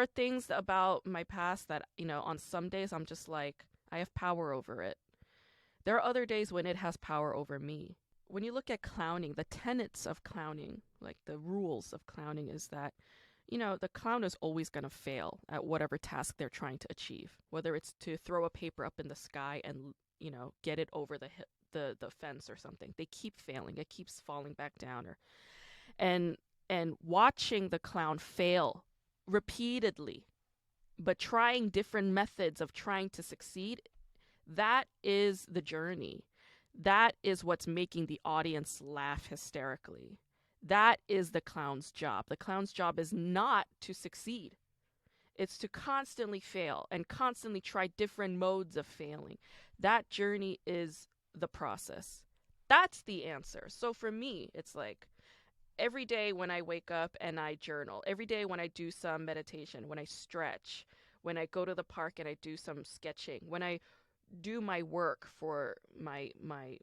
are things about my past that, on some days I'm just like, I have power over it. There are other days when it has power over me. When you look at clowning, the tenets of clowning, like the rules of clowning, is that, the clown is always going to fail at whatever task they're trying to achieve, whether it's to throw a paper up in the sky and, get it over the fence or something. They keep failing. It keeps falling back down. And, and watching the clown fail repeatedly, but trying different methods of trying to succeed, that is the journey. That is what's making the audience laugh hysterically. That is the clown's job. The clown's job is not to succeed. It's to constantly fail and constantly try different modes of failing. That journey is the process. That's the answer. So for me, it's like every day when I wake up and I journal, every day when I do some meditation, when I stretch, when I go to the park and I do some sketching, when I do my work for my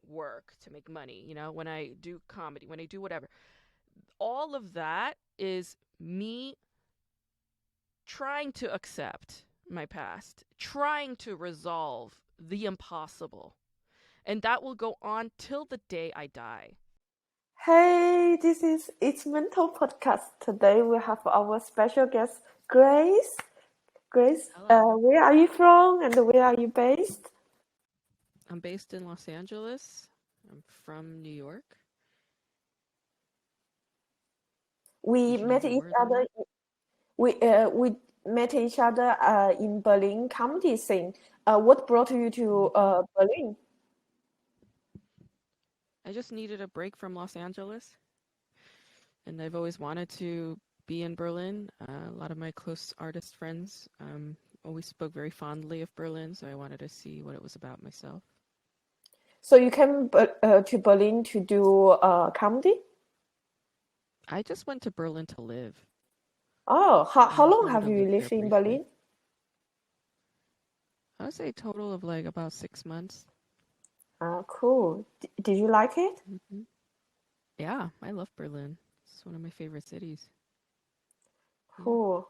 work to make money, when I do comedy, when I do whatever, all of that is me trying to accept my past, trying to resolve the impossible. And that will go on till the day I die. Hey, this is It's Mental Podcast. Today we have our special guest, Grace. Grace, where are you from and where are you based? I'm based in Los Angeles. I'm from New York. We met each other. We met each other in Berlin comedy scene. What brought you to Berlin? I just needed a break from Los Angeles, and I've always wanted to be in Berlin. A lot of my close artist friends always spoke very fondly of Berlin, so I wanted to see what it was about myself. So you came to Berlin to do comedy? I just went to Berlin to live. Oh, how long have you lived in Berlin? I would say a total of like about 6 months. Cool. Did you like it? Mm-hmm. Yeah, I love Berlin. It's one of my favorite cities. Cool.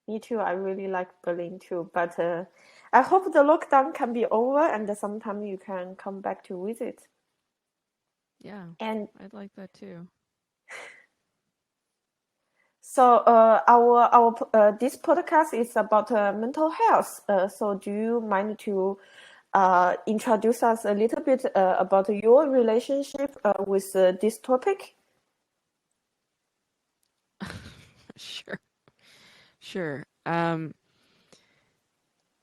Me too. I really like Berlin too. But I hope the lockdown can be over and sometime you can come back to visit. Yeah, and I'd like that too. So our this podcast is about mental health. So do you mind to introduce us a little bit about your relationship with this topic? Sure.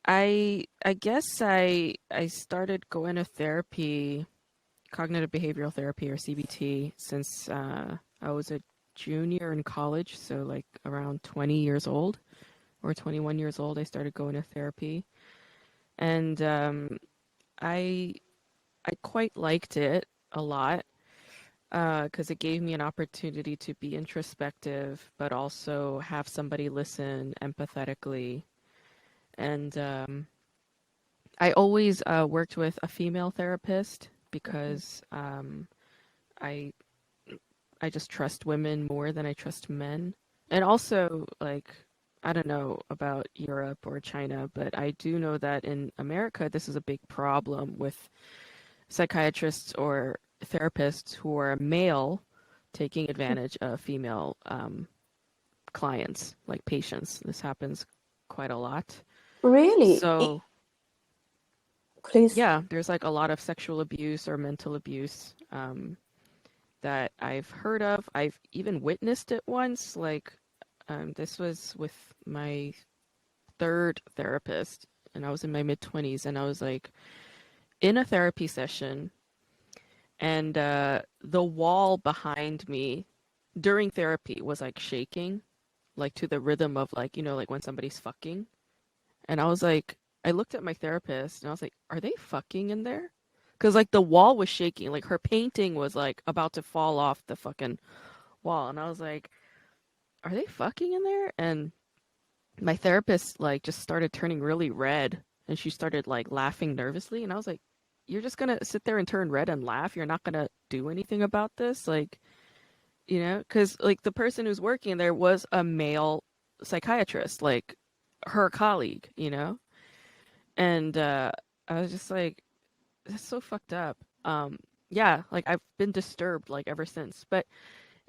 I guess I started going to therapy, cognitive behavioral therapy or CBT, since I was a junior in college, so like around 20 years old or 21 years old, I started going to therapy. And I quite liked it a lot because it gave me an opportunity to be introspective, but also have somebody listen empathetically. And I always worked with a female therapist because I just trust women more than I trust men. And also, like, I don't know about Europe or China, but I do know that in America, this is a big problem with psychiatrists or therapists who are male taking advantage of female clients, like patients. This happens quite a lot. Really? So, Please. yeah, there's like a lot of sexual abuse or mental abuse that I've heard of. I've even witnessed it once. Like, this was with my third therapist, and I was in my mid-20s, and I was like in a therapy session, and the wall behind me during therapy was like shaking, like to the rhythm of like, like when somebody's fucking. And I was like, I looked at my therapist and I was like, are they fucking in there? Because like the wall was shaking, like her painting was like about to fall off the fucking wall. And I was like, are they fucking in there? And my therapist like just started turning really red and she started like laughing nervously. And I was like, you're just gonna sit there and turn red and laugh? You're not gonna do anything about this? Like, because like the person who's working there was a male psychiatrist. Like, her colleague, and I was just like, that's so fucked up. Yeah, like I've been disturbed like ever since. But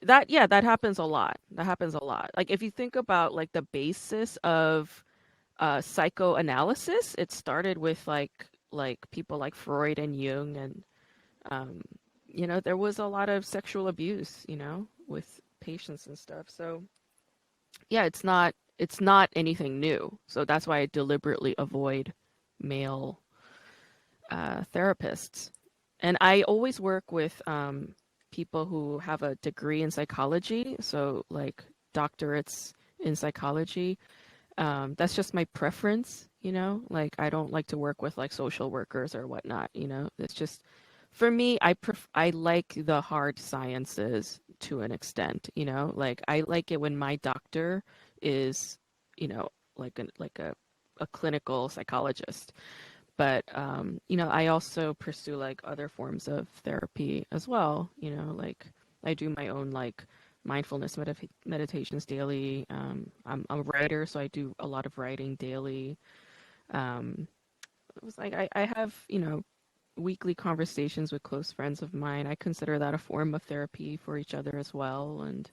that happens a lot. That happens a lot. Like if you think about like the basis of psychoanalysis, it started with like people like Freud and Jung, and um, there was a lot of sexual abuse, with patients and stuff. So yeah, it's not anything new. So that's why I deliberately avoid male therapists. And I always work with people who have a degree in psychology, so like doctorates in psychology. That's just my preference, like I don't like to work with like social workers or whatnot, it's just for me, I like the hard sciences to an extent, like I like it when my doctor is, like a clinical psychologist. But I also pursue like other forms of therapy as well, like I do my own like mindfulness meditations daily. I'm a writer, so I do a lot of writing daily. um it was like I have, weekly conversations with close friends of mine. I consider that a form of therapy for each other as well. And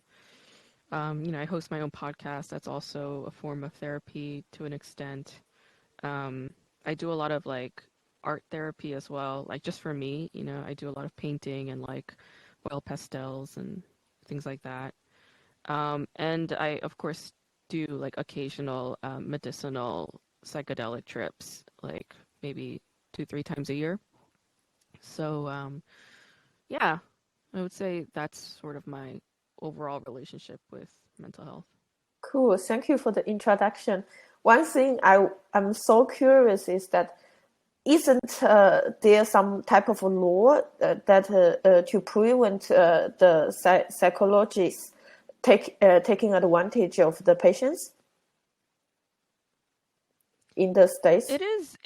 I host my own podcast. That's also a form of therapy to an extent. um, I do a lot of like art therapy as well, like just for me, I do a lot of painting and like oil pastels and things like that. And I, of course, do like occasional medicinal psychedelic trips, like maybe 2, 3 times a year. So, yeah, I would say that's sort of my overall relationship with mental health. Cool. Thank you for the introduction. One thing I'm so curious is that isn't there some type of law that to prevent the psychologists taking advantage of the patients in the states? It is,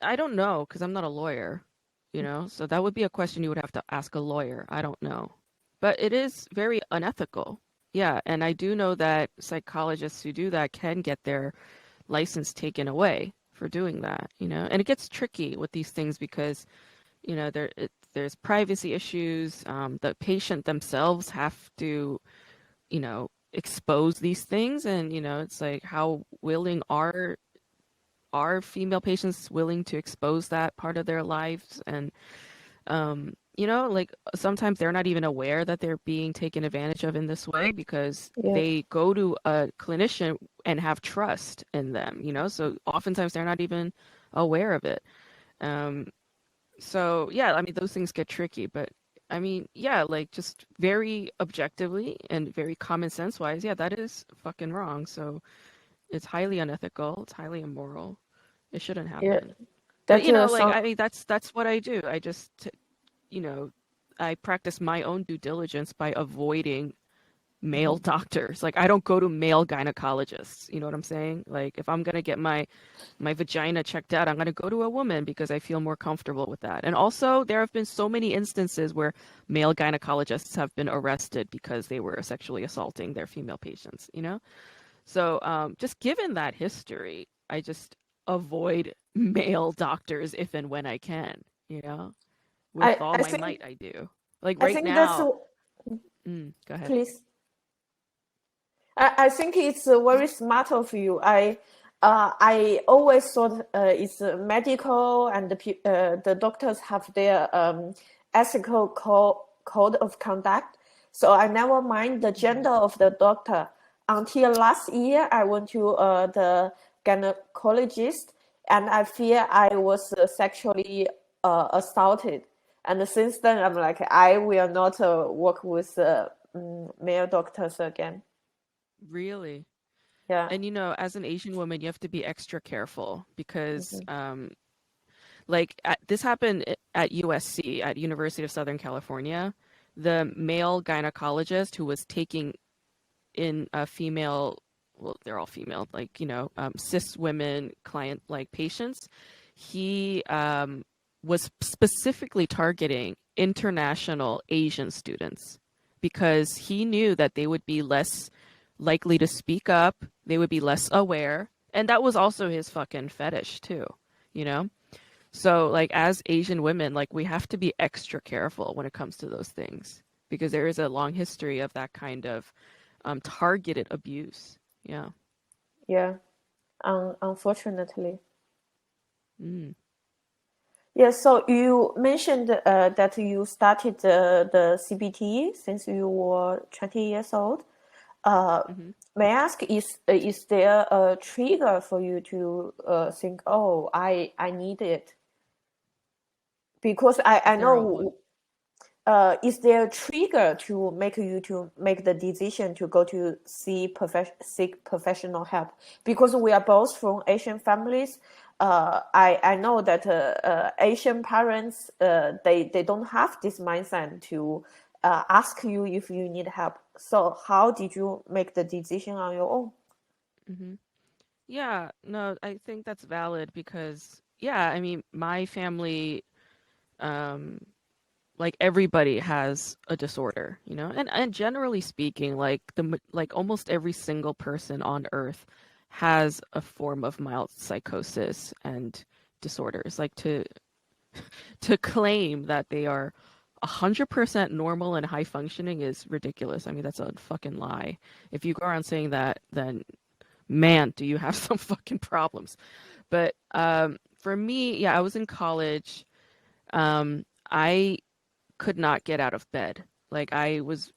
I don't know because I'm not a lawyer, so that would be a question you would have to ask a lawyer. I don't know. But it is very unethical. Yeah, and I do know that psychologists who do that can get their license taken away for doing that, And it gets tricky with these things because, there's privacy issues. The patient themselves have to, expose these things, and it's like how willing are female patients willing to expose that part of their lives. And like sometimes they're not even aware that they're being taken advantage of in this way because Yeah. they go to a clinician and have trust in them, so oftentimes they're not even aware of it. So yeah, I mean those things get tricky. But I mean, yeah, like just very objectively and very common sense wise, yeah, that is fucking wrong. So it's highly unethical, it's highly immoral. It shouldn't Yeah. happen. But That like sound I mean that's what I do. I just you know, I practice my own due diligence by avoiding male doctors. Like I don't go to male gynecologists. You know what I'm saying? Like if I'm gonna get my vagina checked out, I'm gonna go to a woman because I feel more comfortable with that. And also there have been so many instances where male gynecologists have been arrested because they were sexually assaulting their female patients, So just given that history, I just avoid male doctors if and when I can, with I all I my think might I do. Like I right think that's now, go ahead. please. I think it's very smart of you. I always thought it's medical and the doctors have their ethical code of conduct. So I never mind the Mhm. gender of the doctor. Until last year, I went to the gynecologist and I fear I was sexually assaulted. And since then, I'm like, I will not work with male doctors again. Really? Yeah. And as an Asian woman, you have to be extra careful because Mhm. this happened at USC, at University of Southern California. The male gynecologist who was taking in a female, well, they're all female, like, cis women client like patients, he was specifically targeting international Asian students because he knew that they would be less likely to speak up. They would be less aware. And that was also his fucking fetish too, you know? So like as Asian women, like we have to be extra careful when it comes to those things because there is a long history of that kind of targeted abuse. Yeah. Yeah. Unfortunately. Mm. Yeah, so you mentioned that you started the CBT since you were 20 years old. Uh, Hmm. may I ask, is there a trigger for you to think, oh, I need it? Because I Is there a what? know, is there a trigger to make you to make the decision to go to seek professional help? Because we are both from Asian families. I know that Asian parents they don't have this mindset to ask you if you need help. So how did you make the decision on your own? Hmm. Yeah, no, I think that's valid because, yeah, I mean, my family, um, like everybody has a disorder, you know, and generally speaking, like like almost every single person on Earth has a form of mild psychosis and disorders. Like to claim that they are 100% normal and high functioning is ridiculous. I mean, that's a fucking lie. If you go around saying that, then man, do you have some fucking problems. But for me, yeah, I was in college. I could not get out of bed. Like I was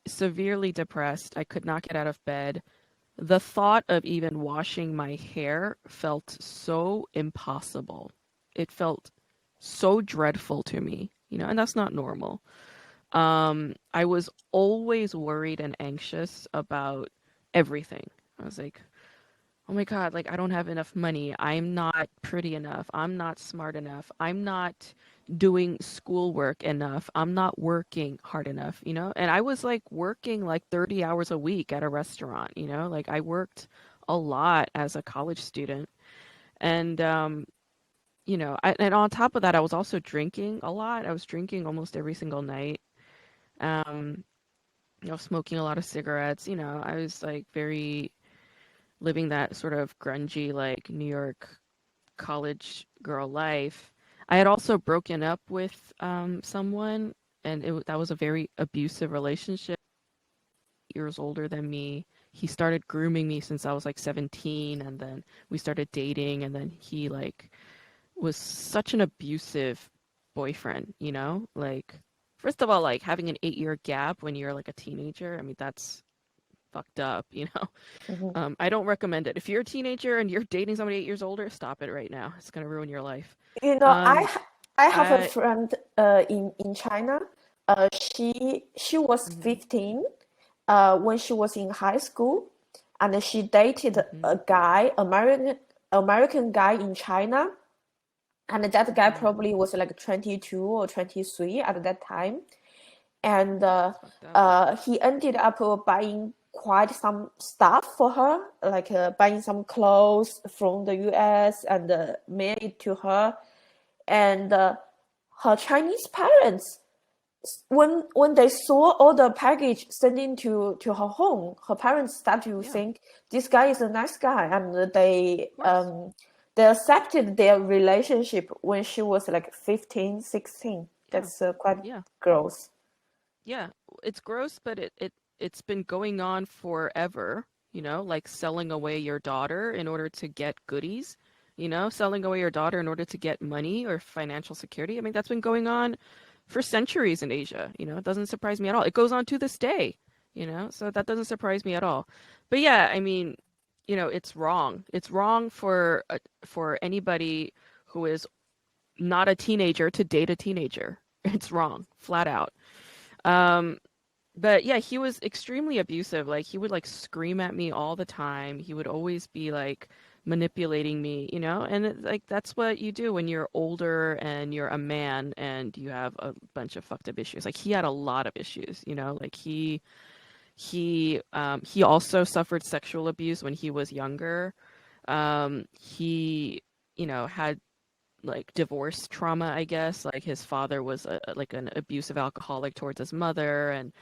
severely depressed. I could not get out of bed. The thought of even washing my hair felt so impossible. It felt so dreadful to me, you know, and that's not normal. I was always worried and anxious about everything. I was like, oh my God, like I don't have enough money. I'm not pretty enough. I'm not smart enough. I'm not doing schoolwork enough. I'm not working hard enough, you know? And I was like working like 30 hours a week at a restaurant, you know? Like I worked a lot as a college student. And you know, and on top of that, I was also drinking a lot. I was drinking almost every single night. Um, you know, smoking a lot of cigarettes, you know, I was like very living that sort of grungy like New York college girl life. I had also broken up with someone, and that was a very abusive relationship. 8 years older than me. He started grooming me since I was like 17, and then we started dating, and then he like was such an abusive boyfriend, you know? Like, first of all, like having an 8 year gap when you're like a teenager, I mean, that's fucked up, you know? Mhm. I don't recommend it. If you're a teenager and you're dating somebody 8 years older, stop it right now. It's gonna ruin your life. You know, Um, I have a I friend in China. She was mhm, 15 when she was in high school, and she dated mhm, a guy, American guy in China, and that guy mhm. probably was like 22 or 23 at that time. And That's fucked up. he ended up buying quite some stuff for her, like buying some clothes from the US and mail it to her. And her Chinese parents, when they saw all the package sending to her home, her parents started to Yeah, of think this guy is a nice guy, and course. they accepted their relationship when she was like 15, 16. Yeah, That's quite yeah, gross. yeah. It's gross, but it's been going on forever. You know, like selling away your daughter in order to get goodies. You know, selling away your daughter in order to get money or financial security. I mean, that's been going on for centuries in Asia. You know, it doesn't surprise me at all. It goes on to this day, you know, so that doesn't surprise me at all. But yeah, I mean, you know, it's wrong. It's wrong for anybody who is not a teenager to date a teenager. It's wrong, flat out. Um, but yeah, he was extremely abusive. Like he would like scream at me all the time. He would always be like manipulating me, you know? And like that's what you do when you're older and you're a man and you have a bunch of fucked up issues. Like he had a lot of issues, you know? Like he also suffered sexual abuse when he was younger. He, you know, had like divorce trauma, I guess. Like his father was like an abusive alcoholic towards his mother, and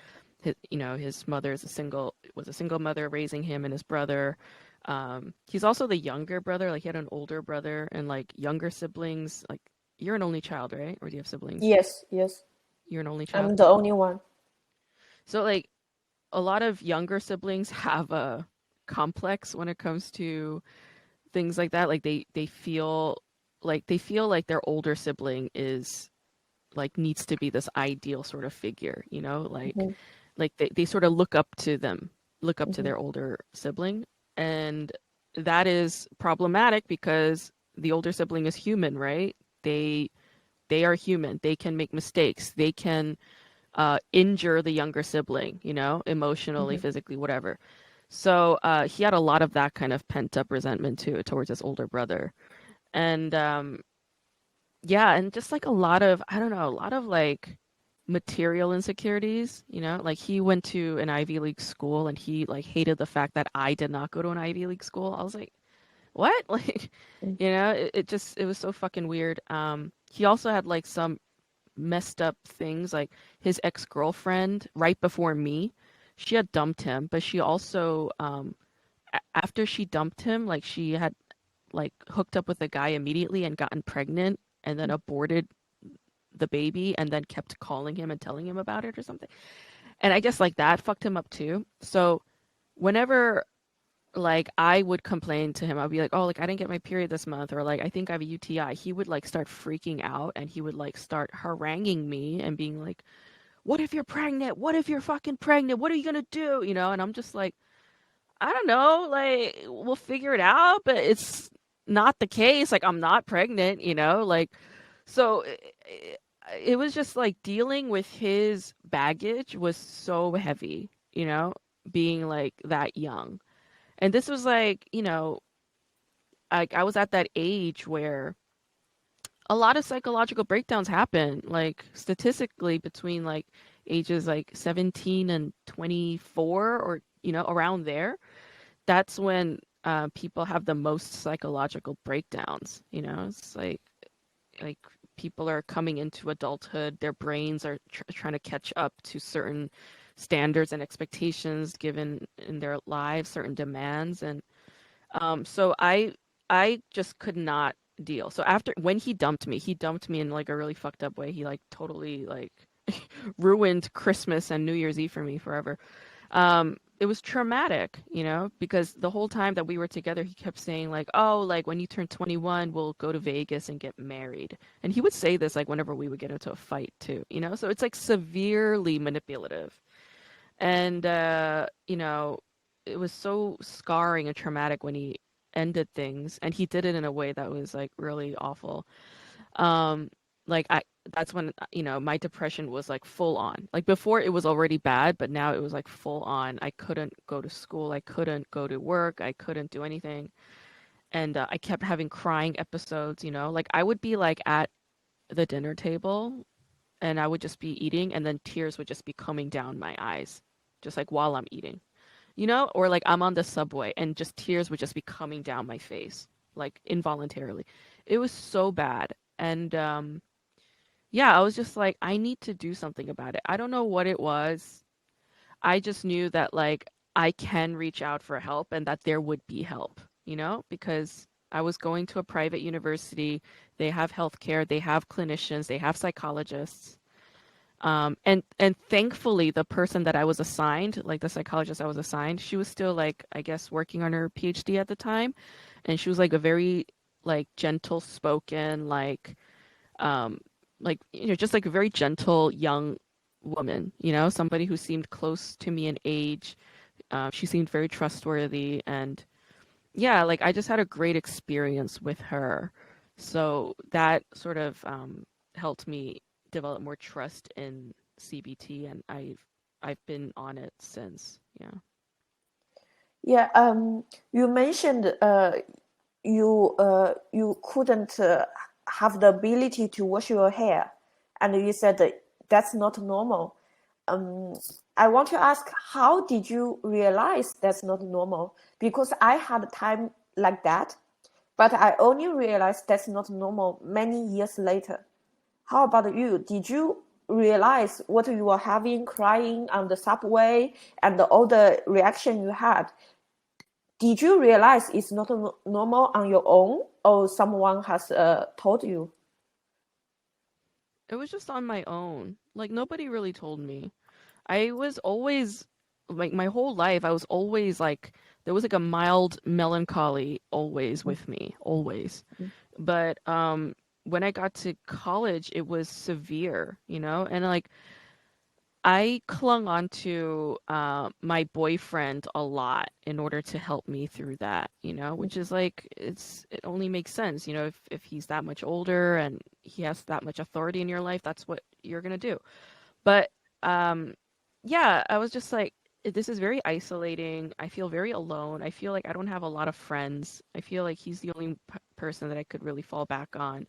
his mother was a single mother raising him and his brother. He's also the younger brother. Like he had an older brother and like younger siblings. Like you're an only child, right? Or do you have siblings? Yes, yes. You're an only child. I'm the only one. So like a lot of younger siblings have a complex when it comes to things like that. Like they feel like their older sibling is like needs to be this ideal sort of figure, Mm-hmm, like they sort of look up to mm-hmm, their older sibling. And that is problematic because the older sibling is human, right? They are human. They can make mistakes. They can injure the younger sibling, emotionally, mm-hmm. physically, whatever. So he had a lot of that kind of pent up resentment too towards his older brother. And yeah, and just like a lot of, I don't know, a lot of like material insecurities, like he went to an Ivy League school and he like hated the fact that I did not go to an Ivy League school. I was like, what? Like, it was so fucking weird. He also had like some messed up things, like his ex-girlfriend right before me, she had dumped him, but she also after she dumped him, like she had like hooked up with a guy immediately and gotten pregnant and then aborted the baby and then kept calling him and telling him about it or something. And I guess like that fucked him up too. So whenever like I would complain to him, I'd be like, oh, like I didn't get my period this month, or like I think I have a UTI, he would like start freaking out and he would like start haranguing me and being like, what if you're pregnant? What if you're fucking pregnant? What are you gonna do? And I'm just like, I don't know, like we'll figure it out, but it's not the case. Like I'm not pregnant, like so it was just like dealing with his baggage was so heavy, being like that young. And this was like, I was at that age where a lot of psychological breakdowns happen, like statistically between like ages like 17 and 24, or, around there. That's when people have the most psychological breakdowns. It's like people are coming into adulthood, their brains are trying to catch up to certain standards and expectations given in their lives, certain demands. And so I just could not deal. So after when he dumped me in like a really fucked up way. He like totally like ruined Christmas and New Year's Eve for me forever. It was traumatic, because the whole time that we were together, he kept saying like, "Oh, like when you turn 21, we'll go to Vegas and get married." And he would say this like whenever we would get into a fight too, So it's like severely manipulative. And it was so scarring and traumatic when he ended things, and he did it in a way that was like really awful. Um, like that's when my depression was like full on. Like before it was already bad, but now it was like full on. I couldn't go to school, I couldn't go to work, I couldn't do anything. And I kept having crying episodes, like I would be like at the dinner table and I would just be eating and then tears would just be coming down my eyes just like while I'm eating. Or like I'm on the subway and just tears would just be coming down my face, like involuntarily. It was so bad. And yeah, I was just like, I need to do something about it. I don't know what it was. I just knew that like I can reach out for help and that there would be help, because I was going to a private university. They have healthcare, they have clinicians, they have psychologists. And thankfully the person that I was assigned, like the psychologist I was assigned, she was still like, I guess, working on her PhD at the time. And she was like a very like gentle spoken, um just like a very gentle young woman, somebody who seemed close to me in age. She seemed very trustworthy. And yeah, like I just had a great experience with her. So that sort of helped me develop more trust in CBT, and I've been on it since. Yeah. Yeah, you mentioned you couldn't have the ability to wash your hair, and you said that that's not normal. I want to ask, how did you realize that's not normal? Because I had a time like that, but I only realized that's not normal many years later. How about you? Did you realize what you were having, crying on the subway, and all the reaction you had, did you realize it's not normal on your own, or someone has told you? It was just on my own. Like nobody really told me. I was always like my whole life I was always like there was like a mild melancholy always with me, always. But when I got to college it was severe, you know? And like I clung on to my boyfriend a lot in order to help me through that, you know, which is like it only makes sense, you know, if he's that much older and he has that much authority in your life, that's what you're gonna do. But um, yeah, I was just like, this is very isolating. I feel very alone. I feel like I don't have a lot of friends. I feel like he's the only person that I could really fall back on.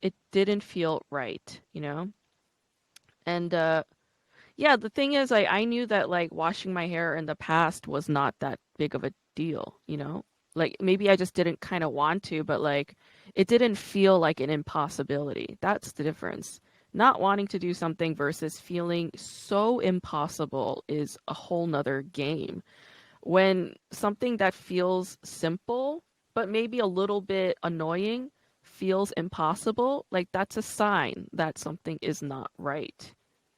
It didn't feel right, you know? And yeah, the thing is, I knew that like washing my hair in the past was not that big of a deal, you know? Like maybe I just didn't kind of want to, but like it didn't feel like an impossibility. That's the difference. Not wanting to do something versus feeling so impossible is a whole nother game. When something that feels simple, but maybe a little bit annoying, feels impossible, like that's a sign that something is not right.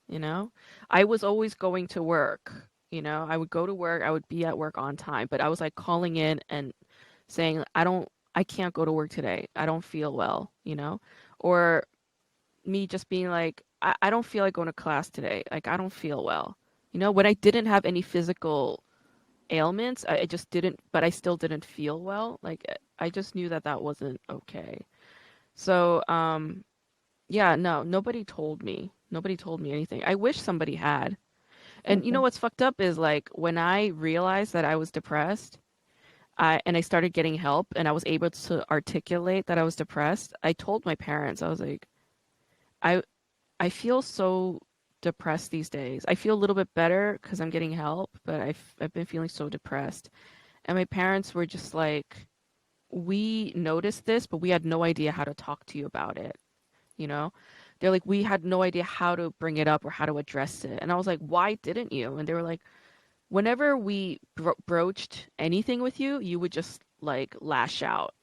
You know, I was always going to work. You know, I would go to work, I would be at work on time, but I was like calling in and saying, I can't go to work today. I don't feel well, you know, or me just being like, I don't feel like going to class today. Like, I don't feel well. You know, when I didn't have any physical ailments, I just didn't, but I still didn't feel well. Like, I just knew that that wasn't okay. So, yeah, no, nobody told me. Nobody told me anything. I wish somebody had. And you know what's fucked up is like when I realized that I was depressed, I started getting help and I was able to articulate that I was depressed. I told my parents, I was like, I I feel so depressed these days. I feel a little bit better because I'm getting help, but I've been feeling so depressed. And my parents were just like, we noticed this, but we had no idea how to talk to you about it. You know, they're like, we had no idea how to bring it up or how to address it. And I was like, why didn't you? And they were like, whenever we broached anything with you, you would just like lash out.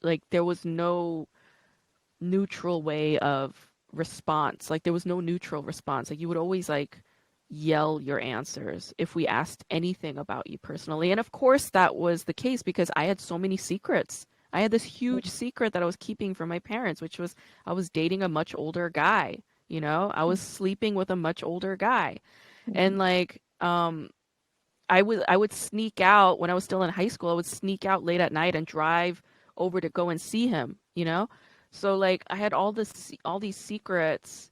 Like there was no neutral way of response. Like there was no neutral response. Like you would always like yell your answers if we asked anything about you personally. And of course that was the case because I had so many secrets. I had this huge secret that I was keeping from my parents, which was I was dating a much older guy, you know? I was sleeping with a much older guy. And like I would sneak out when I was still in high school. I would sneak out late at night and drive over to go and see him, you know? So like I had all these secrets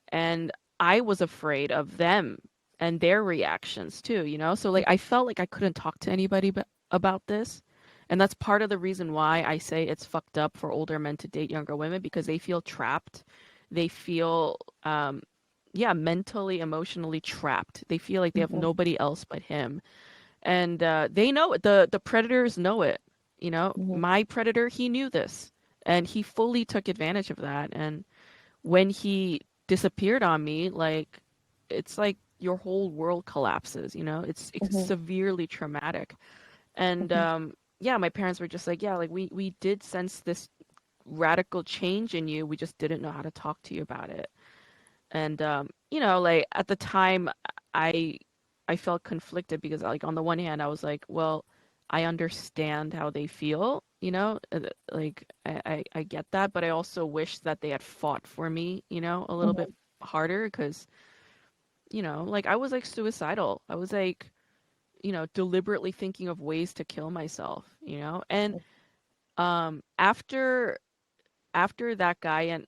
and I was afraid of them and their reactions too, you know? So like I felt like I couldn't talk to anybody about this. And that's part of the reason why I say it's fucked up for older men to date younger women because they feel trapped. They feel yeah, mentally, emotionally trapped. They feel like they have nobody else but him. And they know it. The predators know it. You know, my predator, he knew this and he fully took advantage of that. And when he disappeared on me, like it's like your whole world collapses, you know? It's severely traumatic. And yeah, my parents were just like, yeah, like we did sense this radical change in you. We just didn't know how to talk to you about it. And you know, like at the time I I felt conflicted because like on the one hand I was like, well, I understand how they feel, you know, like I get that, but I also wish that they had fought for me, you know, a little bit harder because, you know, like I was like suicidal. I was like, you know, deliberately thinking of ways to kill myself, you know? And after that guy and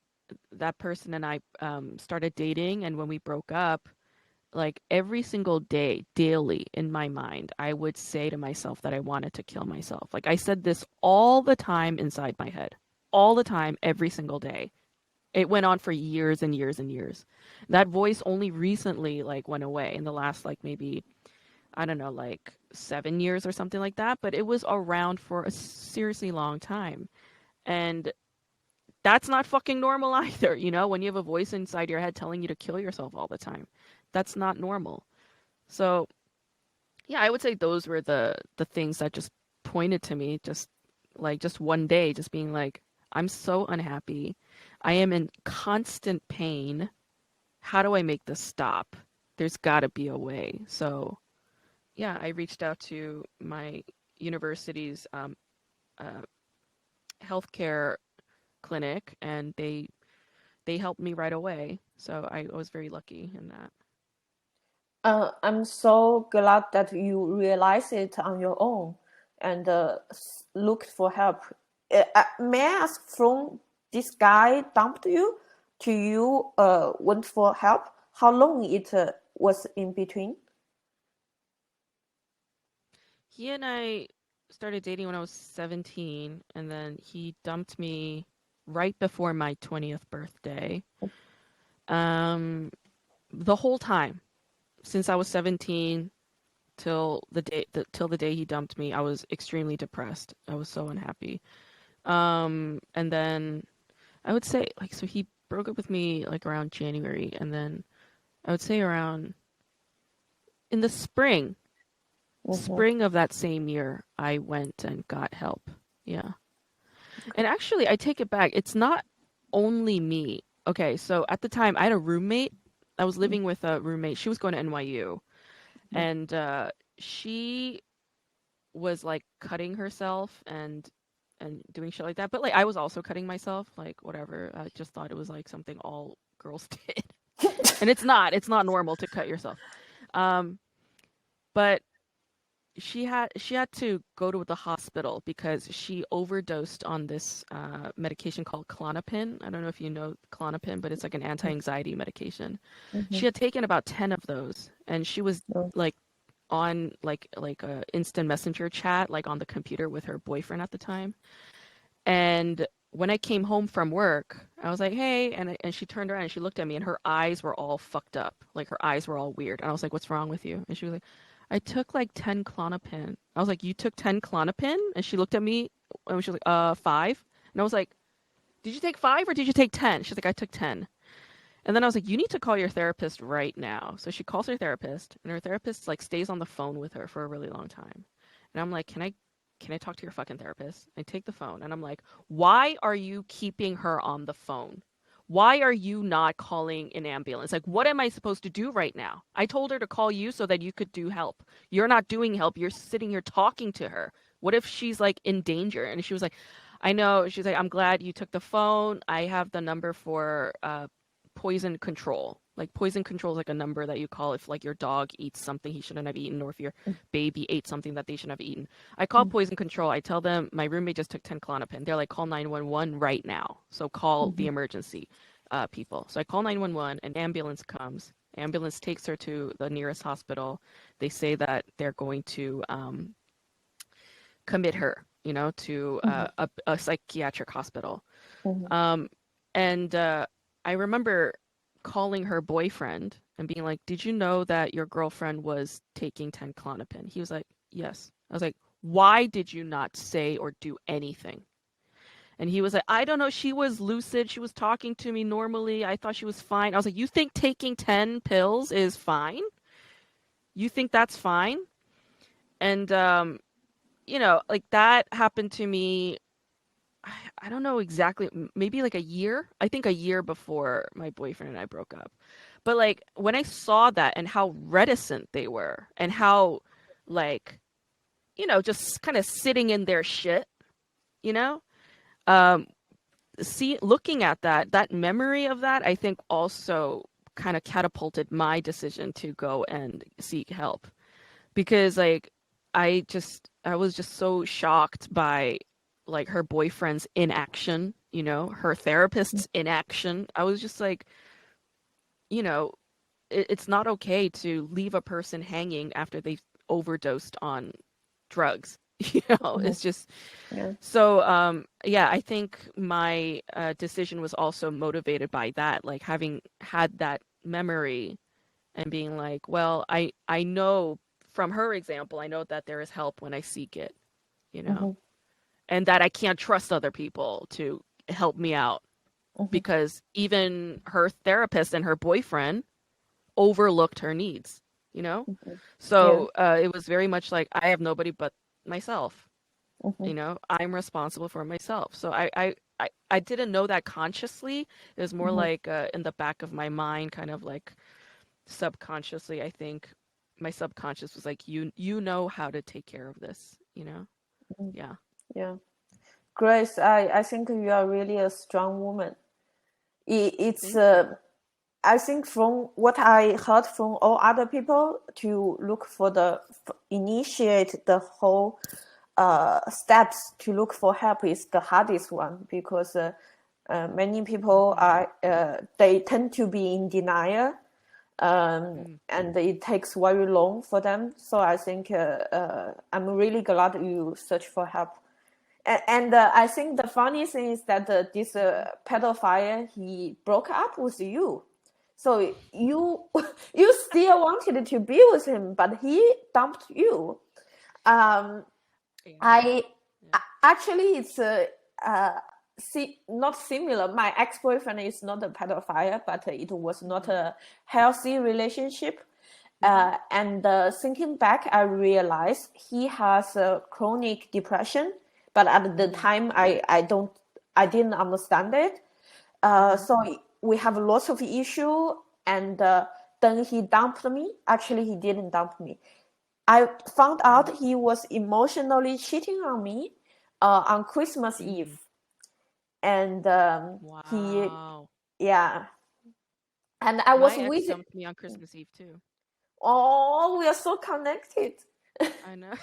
that person and I started dating and when we broke up, like every single day, daily in my mind, I would say to myself that I wanted to kill myself. Like I said this all the time inside my head, all the time, every single day. It went on for years and years and years. That voice only recently like went away in the last like maybe, I don't know, like 7 years or something like that. But it was around for a seriously long time. And That's not fucking normal either, you know, when you have a voice inside your head telling you to kill yourself all the time. That's not normal. So, yeah, I would say those were the things that just pointed to me, just like just one day, just being like, I'm so unhappy. I am in constant pain. How do I make this stop? There's got to be a way. So, yeah, I reached out to my university's uh, healthcare clinic, and they helped me right away. So I was very lucky in that. I'm so glad that you realize it on your own and looked for help. May I ask, from this guy dumped you to you went for help? How long it was in between? He and I started dating when I was 17, and then he dumped me right before my 20th birthday. Um, the whole time since I was 17 till the day he dumped me, I was extremely depressed. I was so unhappy. And then I would say like so he broke up with me like around January, and then I would say around in the Mm-hmm. spring of that same year, I went and got help. Yeah. And actually, I take it back. It's not only me. Okay, so at the time, I had a roommate. I was living with a roommate. She was going to NYU, and she was like cutting herself and doing shit like that. But like, I was also cutting myself, like whatever. I just thought it was like something all girls did, and it's not. It's not normal to cut yourself. Um, but she had to go to the hospital because she overdosed on this medication called Klonopin. I don't know if you know Klonopin, but it's like an anti-anxiety medication. Mm-hmm. She had taken about 10 of those, and she was like on like a instant messenger chat like on the computer with her boyfriend at the time. And when I came home from work, I was like, "Hey," and she turned around and she looked at me, and her eyes were all fucked up. Like her eyes were all weird. And I was like, "What's wrong with you?" And she was like, "I took like 10 Klonopin." I was like, "You took 10 Klonopin?" And she looked at me and she was like, five." And I was like, "Did you take 5 or did you take 10?" She's like, "I took 10." And then I was like, "You need to call your therapist right now." So she calls her therapist, and her therapist like stays on the phone with her for a really long time. And I'm like, can I talk to your fucking therapist?" I take the phone and I'm like, "Why are you keeping her on the phone? Why are you not calling an ambulance? Like, what am I supposed to do right now? I told her to call you so that you could do help. You're not doing help. You're sitting here talking to her. What if she's like in danger?" And she was like, "I know." She's like, "I'm glad you took the phone. I have the number for poison control." Like poison control is like a number that you call if like your dog eats something he shouldn't have eaten, or if your baby ate something that they shouldn't have eaten. I call poison control. I tell them my roommate just took 10 Klonopin. They're like, "Call 911 right now." So call the Mm-hmm. emergency people. So I call 911. An ambulance comes. Ambulance takes her to the nearest hospital. They say that they're going to commit her, you know, to Mm-hmm. a psychiatric hospital. Mm-hmm. Um, and I remember calling her boyfriend and being like, "Did you know that your girlfriend was taking 10 Klonopin?" He was like, "Yes." I was like, "Why did you not say or do anything?" And he was like, "I don't know. She was lucid. She was talking to me normally. I thought she was fine." I was like, "You think taking 10 pills is fine? You think that's fine?" And, you know, like that happened to me. I don't know exactly, maybe like a year. I think a year before my boyfriend and I broke up. But like when I saw that and how reticent they were and how like, you know, just kind of sitting in their shit, you know? Um looking at that memory of that, I think also kind of catapulted my decision to go and seek help because like I was just so shocked by like her boyfriend's inaction, you know, her therapist's inaction. I was just like, you know, it's not okay to leave a person hanging after they've overdosed on drugs. You know, Mm-hmm. it's just Yeah. so yeah, I think my decision was also motivated by that, like having had that memory and being like, well, I know from her example, I know that there is help when I seek it, you know, Mm-hmm. and that I can't trust other people to help me out. because even her therapist and her boyfriend overlooked her needs, you know? Yeah. So it was very much like, I have nobody but myself, Mm-hmm. you know? I'm responsible for myself. So I didn't know that consciously. It was more Mm-hmm. like in the back of my mind, kind of like subconsciously, I think my subconscious was like, you know how to take care of this, you know? Yeah. Yeah. Grace, I think you are really a strong woman. It's Thank you. I think from what I heard from all other people, to look for initiate the whole steps to look for help is the hardest one, because many people are they tend to be in denial, and it takes very long for them. So I think I'm really glad you search for help. And I think the funny thing is that this pedophile, he broke up with you. So you you still wanted to be with him, but he dumped you. Um, Yeah. I Yeah. actually it's not similar. My ex-boyfriend is not a pedophile, but it was not a healthy relationship. And thinking back, I realized he has a chronic depression, but at the time, I didn't understand it. So we have lots of issue, and then he dumped me. Actually, he didn't dump me. I found out he was emotionally cheating on me on Christmas Eve, and he, Wow. yeah, and I was My ex with. dumped me on Christmas Eve too. Oh, we are so connected. I know.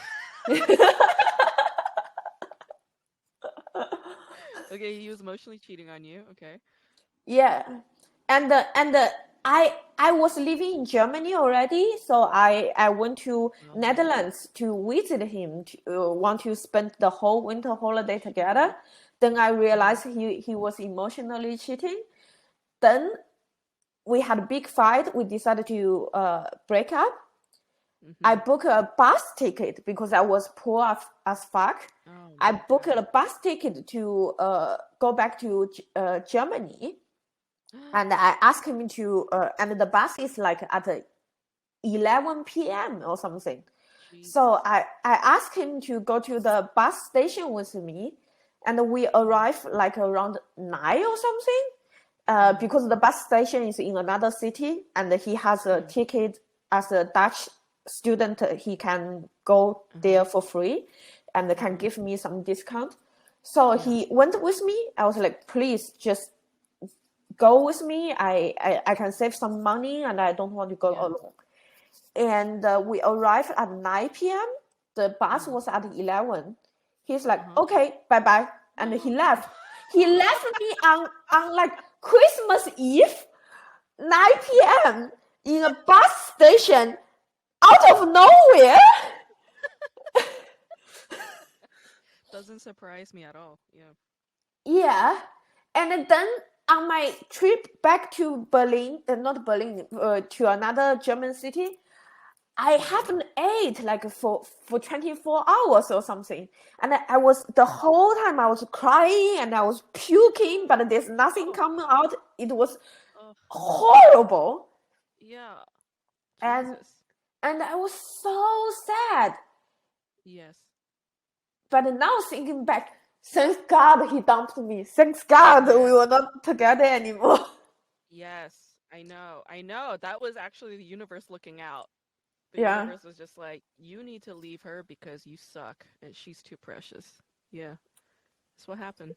Okay, he was emotionally cheating on you. Okay. Yeah, and I was living in Germany already, so I went to Oh. Netherlands to visit him, to, want to spend the whole winter holiday together. Then I realized he was emotionally cheating. Then we had a big fight. We decided to break up. I booked a bus ticket because I was poor as fuck. Oh I my booked a God. bus ticket to go back to Germany, and I asked him to, and the bus is like at 11 p.m. or something. So Jesus. I asked him to go to the bus station with me, and we arrived like around 9 or something, because the bus station is in another city, and he has a ticket as a Dutch student. He can go there for free and can give me some discount. So Yeah. he went with me. I was like, please just go with me. I can save some money, and I don't want to go Yeah. alone. And we arrived at 9 p.m. The bus was at 11. He's like, okay, bye bye. And he left. He left me on like Christmas Eve, 9 p.m. in a bus station out of nowhere. Doesn't surprise me at all. Yeah. Yeah. And then on my trip back to Berlin, not Berlin, to another German city, I haven't ate like for 24 hours or something. And I was, the whole time I was crying and I was puking, but there's nothing Oh. coming out. It was Oh. horrible. Yeah. And Jesus. and I was so sad. Yes. But now thinking back, thanks God he dumped me. Thanks God we Yes. were not together anymore. Yes. I know. I know. That was actually the universe looking out. The Yeah. universe was just like, you need to leave her because you suck and she's too precious. Yeah. That's what happened.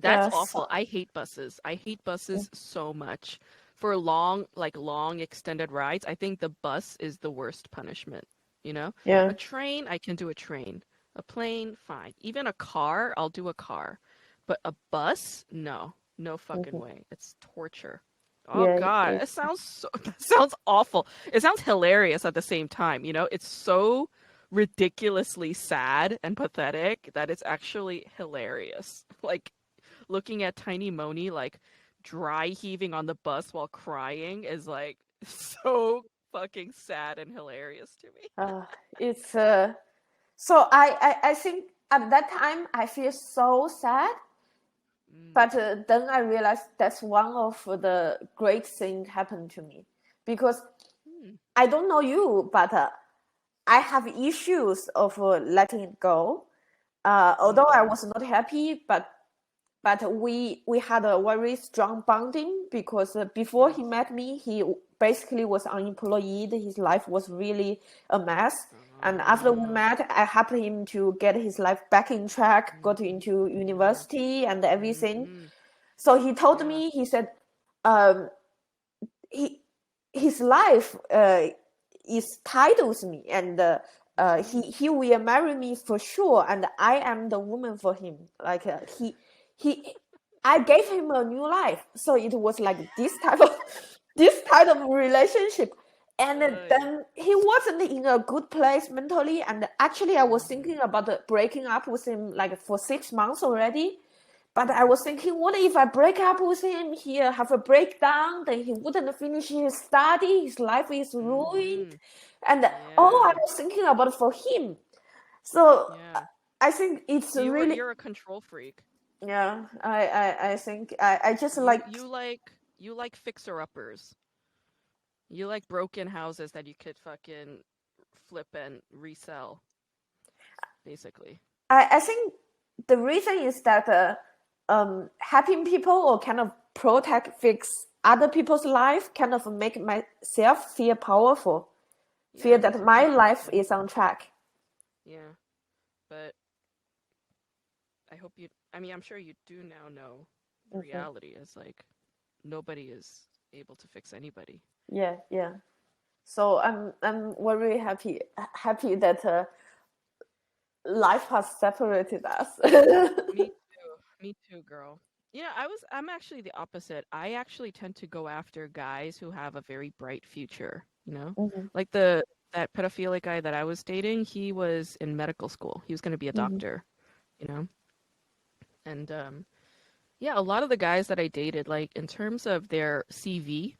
That's awful. So, I hate buses. I hate buses so much. For long, like long extended rides, I think the bus is the worst punishment, you know? A yeah. train, I can do a train. A plane, fine. Even a car, I'll do a car. But a bus? No. No fucking way. It's torture. Oh Yeah. God, it sounds so that sounds awful. It sounds hilarious at the same time, you know? It's so ridiculously sad and pathetic that it's actually hilarious. Like looking at Tiny Moni like dry heaving on the bus while crying is like so fucking sad and hilarious to me. It's so I think at that time I feel so sad, But then I realized that's one of the great things happened to me, because I don't know you, but I have issues of letting it go. Although I was not happy, but we had a very strong bonding, because before he met me, he basically was unemployed. His life was really a mess. And after we met, I helped him to get his life back in track, got into university and everything. So he told me, he said, his life is tied with me, and he will marry me for sure, and I am the woman for him. Like I gave him a new life, so it was like this type of relationship. And then he wasn't in a good place mentally, and actually I was thinking about breaking up with him like for 6 months already. But I was thinking, what if I break up with him, he have a breakdown, then he wouldn't finish his study, his life is ruined. And all I was thinking about for him. So I think it's really... You're a control freak. Yeah, I think I just you like fixer-uppers. You like broken houses that you could fucking flip and resell, basically. I think the reason is that helping people or kind of fix other people's life kind of make myself feel powerful, feel that my life is on track. Yeah, but I'm sure you do now know the reality is like nobody is able to fix anybody. Yeah. So I'm very happy that life has separated us. Me too, girl. Yeah, I'm actually the opposite. I actually tend to go after guys who have a very bright future, you know? Like that pedophilic guy that I was dating, he was in medical school. He was going to be a doctor, you know? And yeah, a lot of the guys that I dated, like in terms of their CV,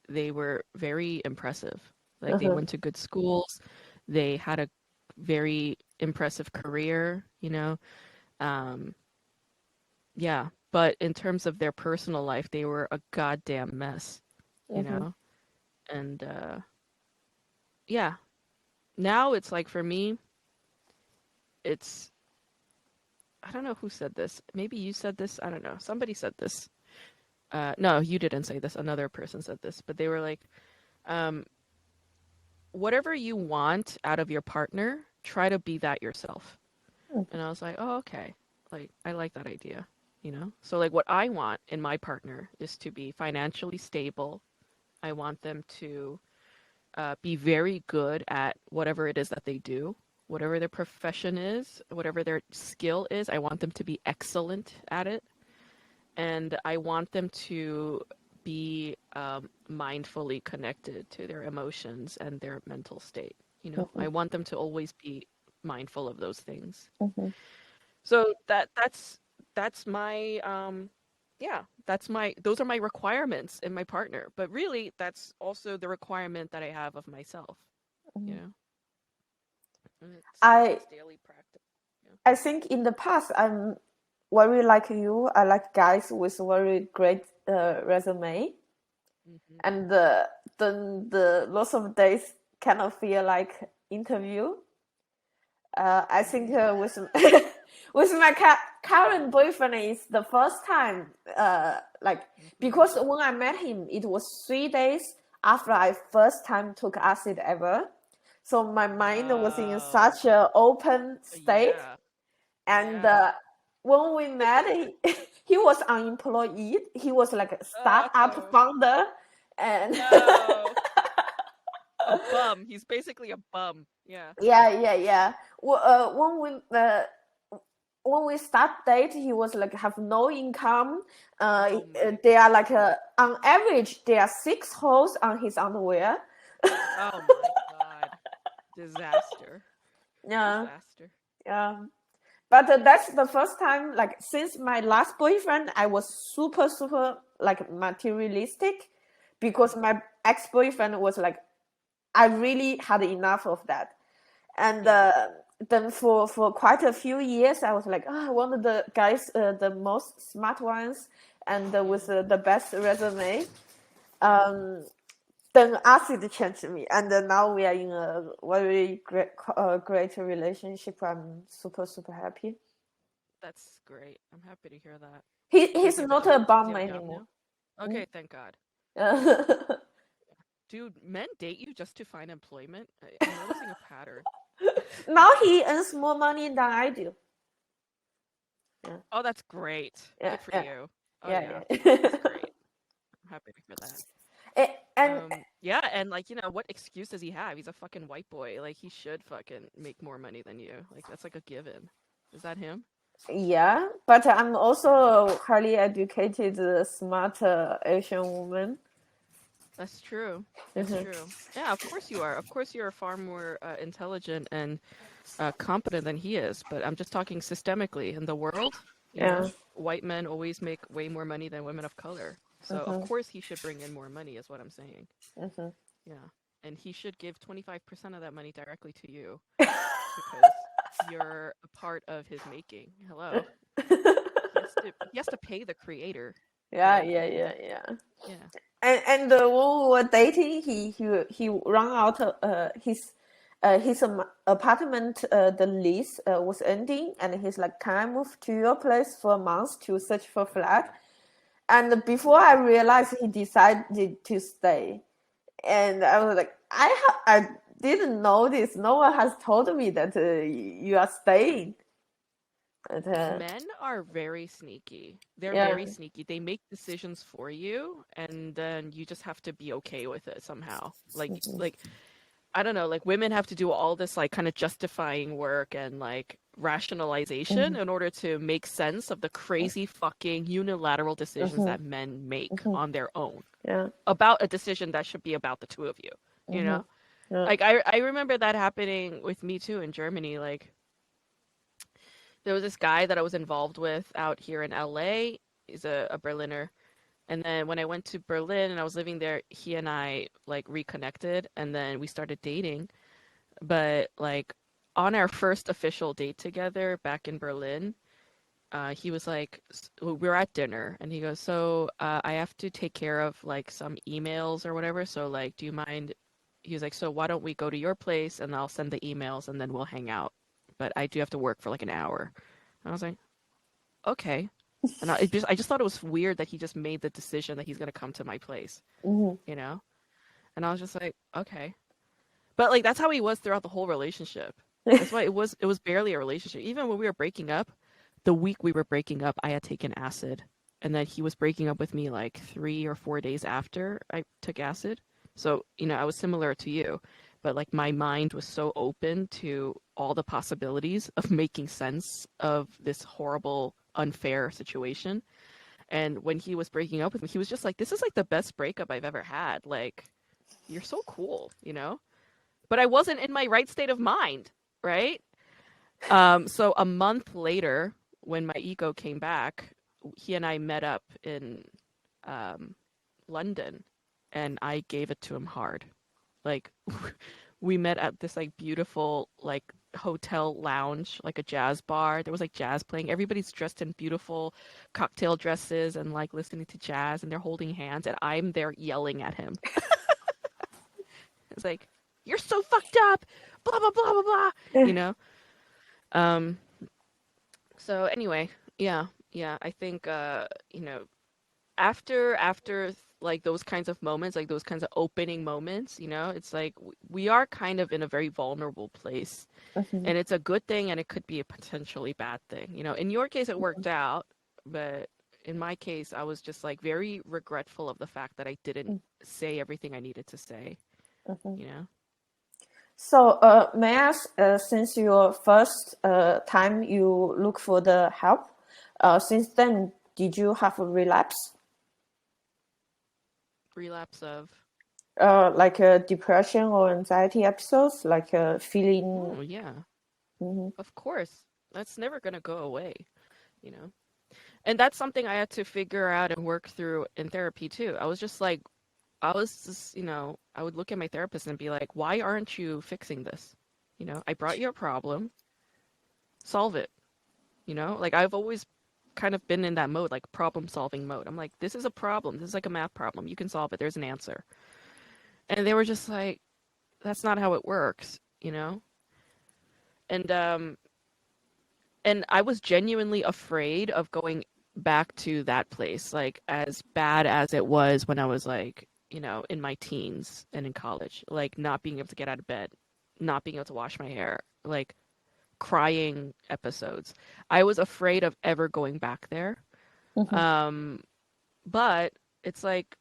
they were very impressive. Like they went to good schools, they had a very impressive career, you know? Yeah, but in terms of their personal life, they were a goddamn mess, you know? And yeah, now it's like for me, it's I don't know who said this. Maybe you said this. I don't know. Somebody said this. No, you didn't say this. Another person said this, but they were like, whatever you want out of your partner, try to be that yourself. And I was like, oh, okay. Like, I like that idea, you know? So, like, what I want in my partner is to be financially stable. I want them to be very good at whatever it is that they do, whatever their profession is, whatever their skill is. I want them to be excellent at it. And I want them to be mindfully connected to their emotions and their mental state. You know, I want them to always be mindful of those things. So that's my those are my requirements in my partner. But really, that's also the requirement that I have of myself. You know, and it's daily practice. You know? I think in the past I'm very like you. I like guys with very great resume, and the lots of days kind of feel like interview. I think with with my current boyfriend is the first time like because when I met him it was 3 days after I first time took acid ever, so my mind was in such an open state. And when we met, he was unemployed. He was like a startup founder, and a bum. He's basically a bum. Yeah. Yeah. When we start date, he was like have no income. They are like on average there are 6 holes on his underwear. Oh my god, disaster. Yeah. Disaster. Yeah. But that's the first time, like, since my last boyfriend, I was super, like, materialistic, because my ex-boyfriend was like, I really had enough of that. And then for quite a few years, I was like, oh, I wanted the guys, the most smart ones, and with the best resume. Then acid changed me, and now we are in a very great relationship. I'm super happy. That's great. I'm happy to hear that. He's Does he have a not a job? Does he bum have a job anymore. now? Okay, thank God. Mm. Dude, men date you just to find employment? I'm noticing a pattern. Now he earns more money than I do. Yeah, Oh, that's great. yeah, Good for yeah, you. Oh yeah, yeah. yeah. That's great. I'm happy to hear that. And Yeah, and like, what excuse does he have? He's a fucking white boy. Like, he should fucking make more money than you. Like, that's like a given. Is that him? yeah, but I'm also Yeah. a highly educated, smart Asian woman. That's true. That's Mhm. true. Yeah, of course you are. Of course you're far more intelligent and competent than he is. But I'm just talking systemically in the world. Yeah. White men always make way more money than women of color. So of Mhm. course he should bring in more money, is what I'm saying. Mhm. Yeah, and he should give 25% of that money directly to you because you're a part of his making. Hello, he has to pay the creator, Yeah, right? yeah, yeah, yeah. Yeah. And when we were dating, he run out his apartment, the lease was ending, and he's like, "Can I move to your place for a month to search for flat?" And before I realized, he decided to stay, and I was like, I didn't know this. No one has told me that you are staying. But, Men are very sneaky. They're yeah. very sneaky. They make decisions for you, and then you just have to be okay with it somehow. Like I don't know, like women have to do all this like kind of justifying work and like rationalization Mhm. in order to make sense of the crazy fucking unilateral decisions Mhm. that men make Mhm. on their own Yeah. about a decision that should be about the two of you, you Mhm. know? Yeah. Like I remember that happening with me too in Germany. Like there was this guy that I was involved with out here in LA. He's a Berliner. And then when I went to Berlin and I was living there, he and I like reconnected and then we started dating. But like on our first official date together back in Berlin, he was like, we were at dinner and he goes, so I have to take care of like some emails or whatever. So like, do you mind? He was like, so why don't we go to your place and I'll send the emails and then we'll hang out. But I do have to work for like an hour. And I was like, okay. And I just thought it was weird that he just made the decision that he's gonna come to my place, Mhm. you know? And I was just like, okay. But like that's how he was throughout the whole relationship. That's why it was barely a relationship. Even when we were breaking up, the week we were breaking up, I had taken acid. And then he was breaking up with me like 3 or 4 days after I took acid. So, I was similar to you, but like my mind was so open to all the possibilities of making sense of this horrible, unfair situation. And when he was breaking up with me, he was just like, this is like the best breakup I've ever had. Like, you're so cool, you know? But I wasn't in my right state of mind, right? So a month later, when my ego came back, he and I met up in um, London, and I gave it to him hard. Like we met at this like beautiful like hotel lounge, like a jazz bar. There was like jazz playing. Everybody's dressed in beautiful cocktail dresses and like listening to jazz, and they're holding hands, and I'm there yelling at him. It's like, "You're so fucked up," blah blah blah blah blah. You know. Um. So anyway, yeah, yeah. I think after like those kinds of moments, like those kinds of opening moments, it's like we are kind of in a very vulnerable place, Mhm. and it's a good thing, and it could be a potentially bad thing. In your case, it worked out, but in my case, I was just like very regretful of the fact that I didn't say everything I needed to say. Mhm. You know. So, may I ask, since your first time you look for the help, since then, did you have a relapse? Relapse of. Like a depression or anxiety episodes, like feeling. Oh yeah, Mhm. of course. That's never gonna go away. You know. And that's something I had to figure out and work through in therapy too. I would look at my therapist and be like, why aren't you fixing this? I brought you a problem. solve it, you know? Like I've always kind of been in that mode, like problem solving mode. I'm like, this is a problem. This is like a math problem. You can solve it. There's an answer. And they were just like, that's not how it works, you know? And and I was genuinely afraid of going back to that place, like as bad as it was when I was like, you know, in my teens and in college, like not being able to get out of bed, not being able to wash my hair, like crying episodes. I was afraid of ever going back there. Mhm. Um, but it's like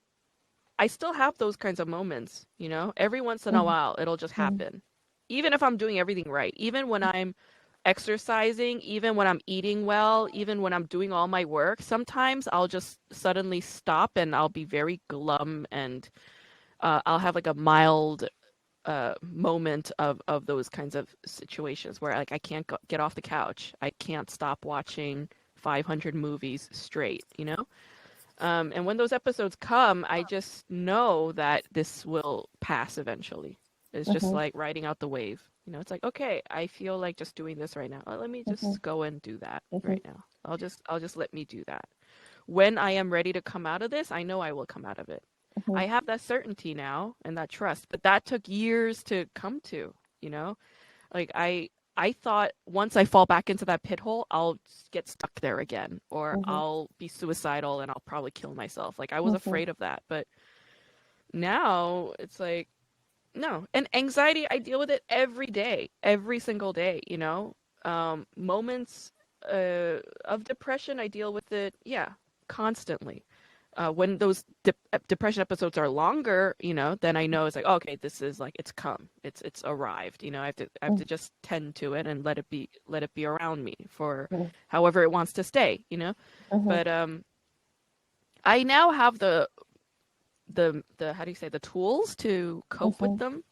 I still have those kinds of moments, you know? Every once in a Mhm. while, it'll just Mhm. happen. Even if I'm doing everything right, even when I'm exercising, even when I'm eating well, even when I'm doing all my work, sometimes I'll just suddenly stop and I'll be very glum and I'll have like a mild moment of those kinds of situations where like I can't get off the couch. I can't stop watching 500 movies straight, you know? And when those episodes come, I just know that this will pass eventually. It's just Mhm. like riding out the wave. You know, it's like, okay, I feel like just doing this right now. Let me Mhm. just go and do that Mhm. right now. I'll just let me do that. When I am ready to come out of this, I know I will come out of it. Mhm. I have that certainty now and that trust, but that took years to come to, you know? Like I thought once I fall back into that pit hole, I'll get stuck there again or Mhm. I'll be suicidal and I'll probably kill myself. Like I was Mhm. afraid of that, but now it's like no. And anxiety, I deal with it every day, every single day, you know? Moments of depression, I deal with it, yeah, constantly. When those depression episodes are longer, you know, then I know it's like, okay, this is like it's come, it's arrived. You know, I have to just tend to it and let it be around me for Mhm. however it wants to stay. You know, Mhm. but I now have the how do you say the tools to cope with Mhm. them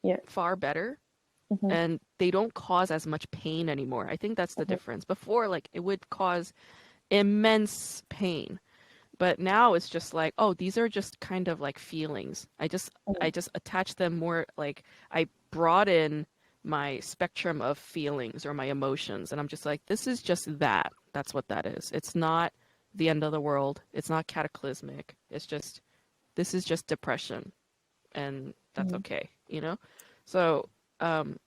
Yeah. far better, Mhm. and they don't cause as much pain anymore. I think that's the Mhm. difference. Before, like it would cause immense pain. But now it's just like, oh, these are just kind of like feelings. I Mhm. just attach them more like I broaden my spectrum of feelings or my emotions and I'm just like, this is just that. That's what that is. It's not the end of the world. It's not cataclysmic. It's just this is just depression and that's Mhm. okay, you know? So,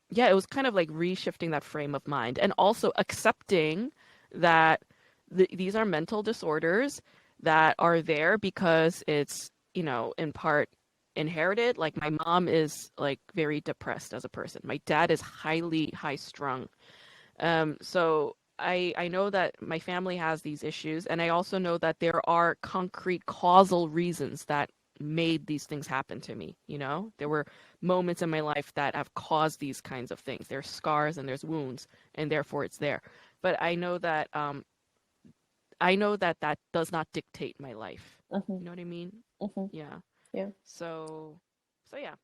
yeah, it was kind of like reshifting that frame of mind and also accepting that these are mental disorders that are there because it's, you know, in part inherited. Like my mom is like very depressed as a person. My dad is highly high strung. So I know that my family has these issues, and I also know that there are concrete causal reasons that made these things happen to me. You know, there were moments in my life that have caused these kinds of things. There's scars and there's wounds, and therefore it's there. But I know that that does not dictate my life. Mhm. You know what I mean? Mhm. Yeah. Yeah. So, so yeah.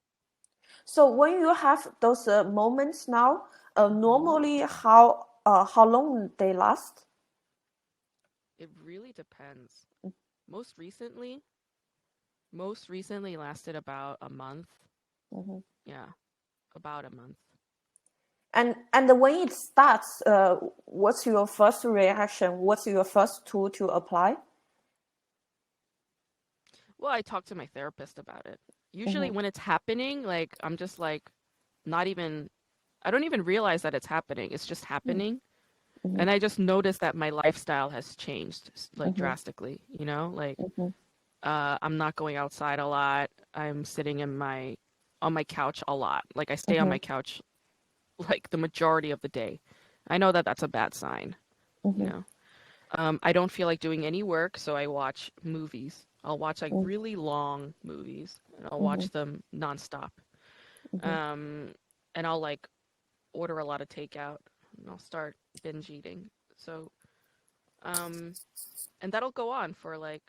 So when you have those moments now, hmm normally how long they last? It really depends. Most recently, most recently lasted about a month. Mhm. Yeah, about a month. And when it starts, what's your first reaction? What's your first tool to apply? Well, I talked to my therapist about it. Usually Mhm. when it's happening, like I'm just like not even I don't even realize that it's happening. It's just Mhm. happening. Mhm. And I just noticed that my lifestyle has changed like Mhm. drastically, you know? Like Mhm. I'm not going outside a lot. I'm sitting in my on my couch a lot. Like I stay on Mhm. my couch like the majority of the day. I know that that's a bad sign, you Mhm. know. I don't feel like doing any work, so I watch movies. I'll watch like Mhm. really long movies, and I'll Mhm. watch them nonstop. Mhm. Um, and I'll like order a lot of takeout, and I'll start binge eating. So, um, and that'll go on for like,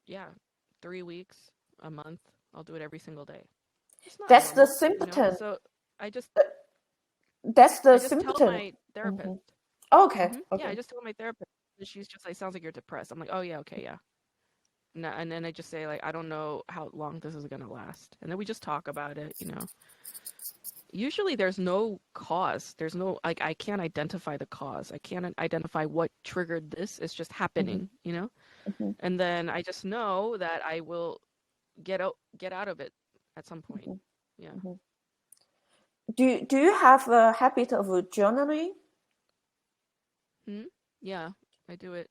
yeah, 3 weeks, a month. I'll do it every single day. It's not That's the normal, you know? symptom. So I just, That's the I just tell symptom. my therapist. Mhm. Okay. Yeah, I Okay. just tell my therapist. And she's just like, sounds like you're depressed. I'm like, oh yeah, okay, yeah. No, and then I just say like, I don't know how long this is gonna last, and then we just talk about it, you know. usually there's no cause. There's no, like, I can't identify the cause. I can't identify what triggered this. It's just Mhm, happening, you know? mhm, And then I just know that I will get out of it at some point. mhm, Yeah. mhm. Do you have a habit of journaling? Hmm? Yeah. I do it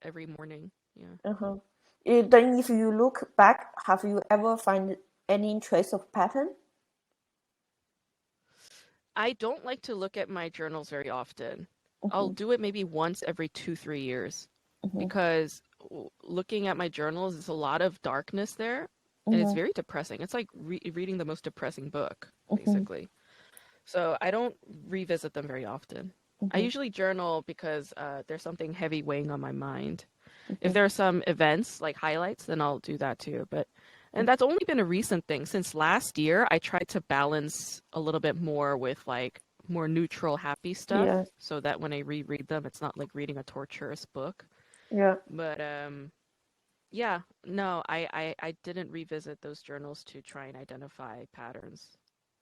every morning. Yeah. Uh-huh. Then if you look back, have you ever find any trace of pattern? I don't like to look at my journals very often. I'll Mhm, do it maybe once every 2, 3 years mhm, because looking at my journals is a lot of darkness there and it's mhm, very depressing. It's like reading the most depressing book, mhm, basically. So I don't revisit them very often. I mhm, usually journal because there's something heavy weighing on my mind. If mhm, there are some events like highlights, then I'll do that too. And mhm. that's only been a recent thing. Since last year, I tried to balance a little bit more with like more neutral, happy stuff Yes, so that when I reread them, it's not like reading a torturous book. yeah. But yeah, no, I didn't revisit those journals to try and identify patterns.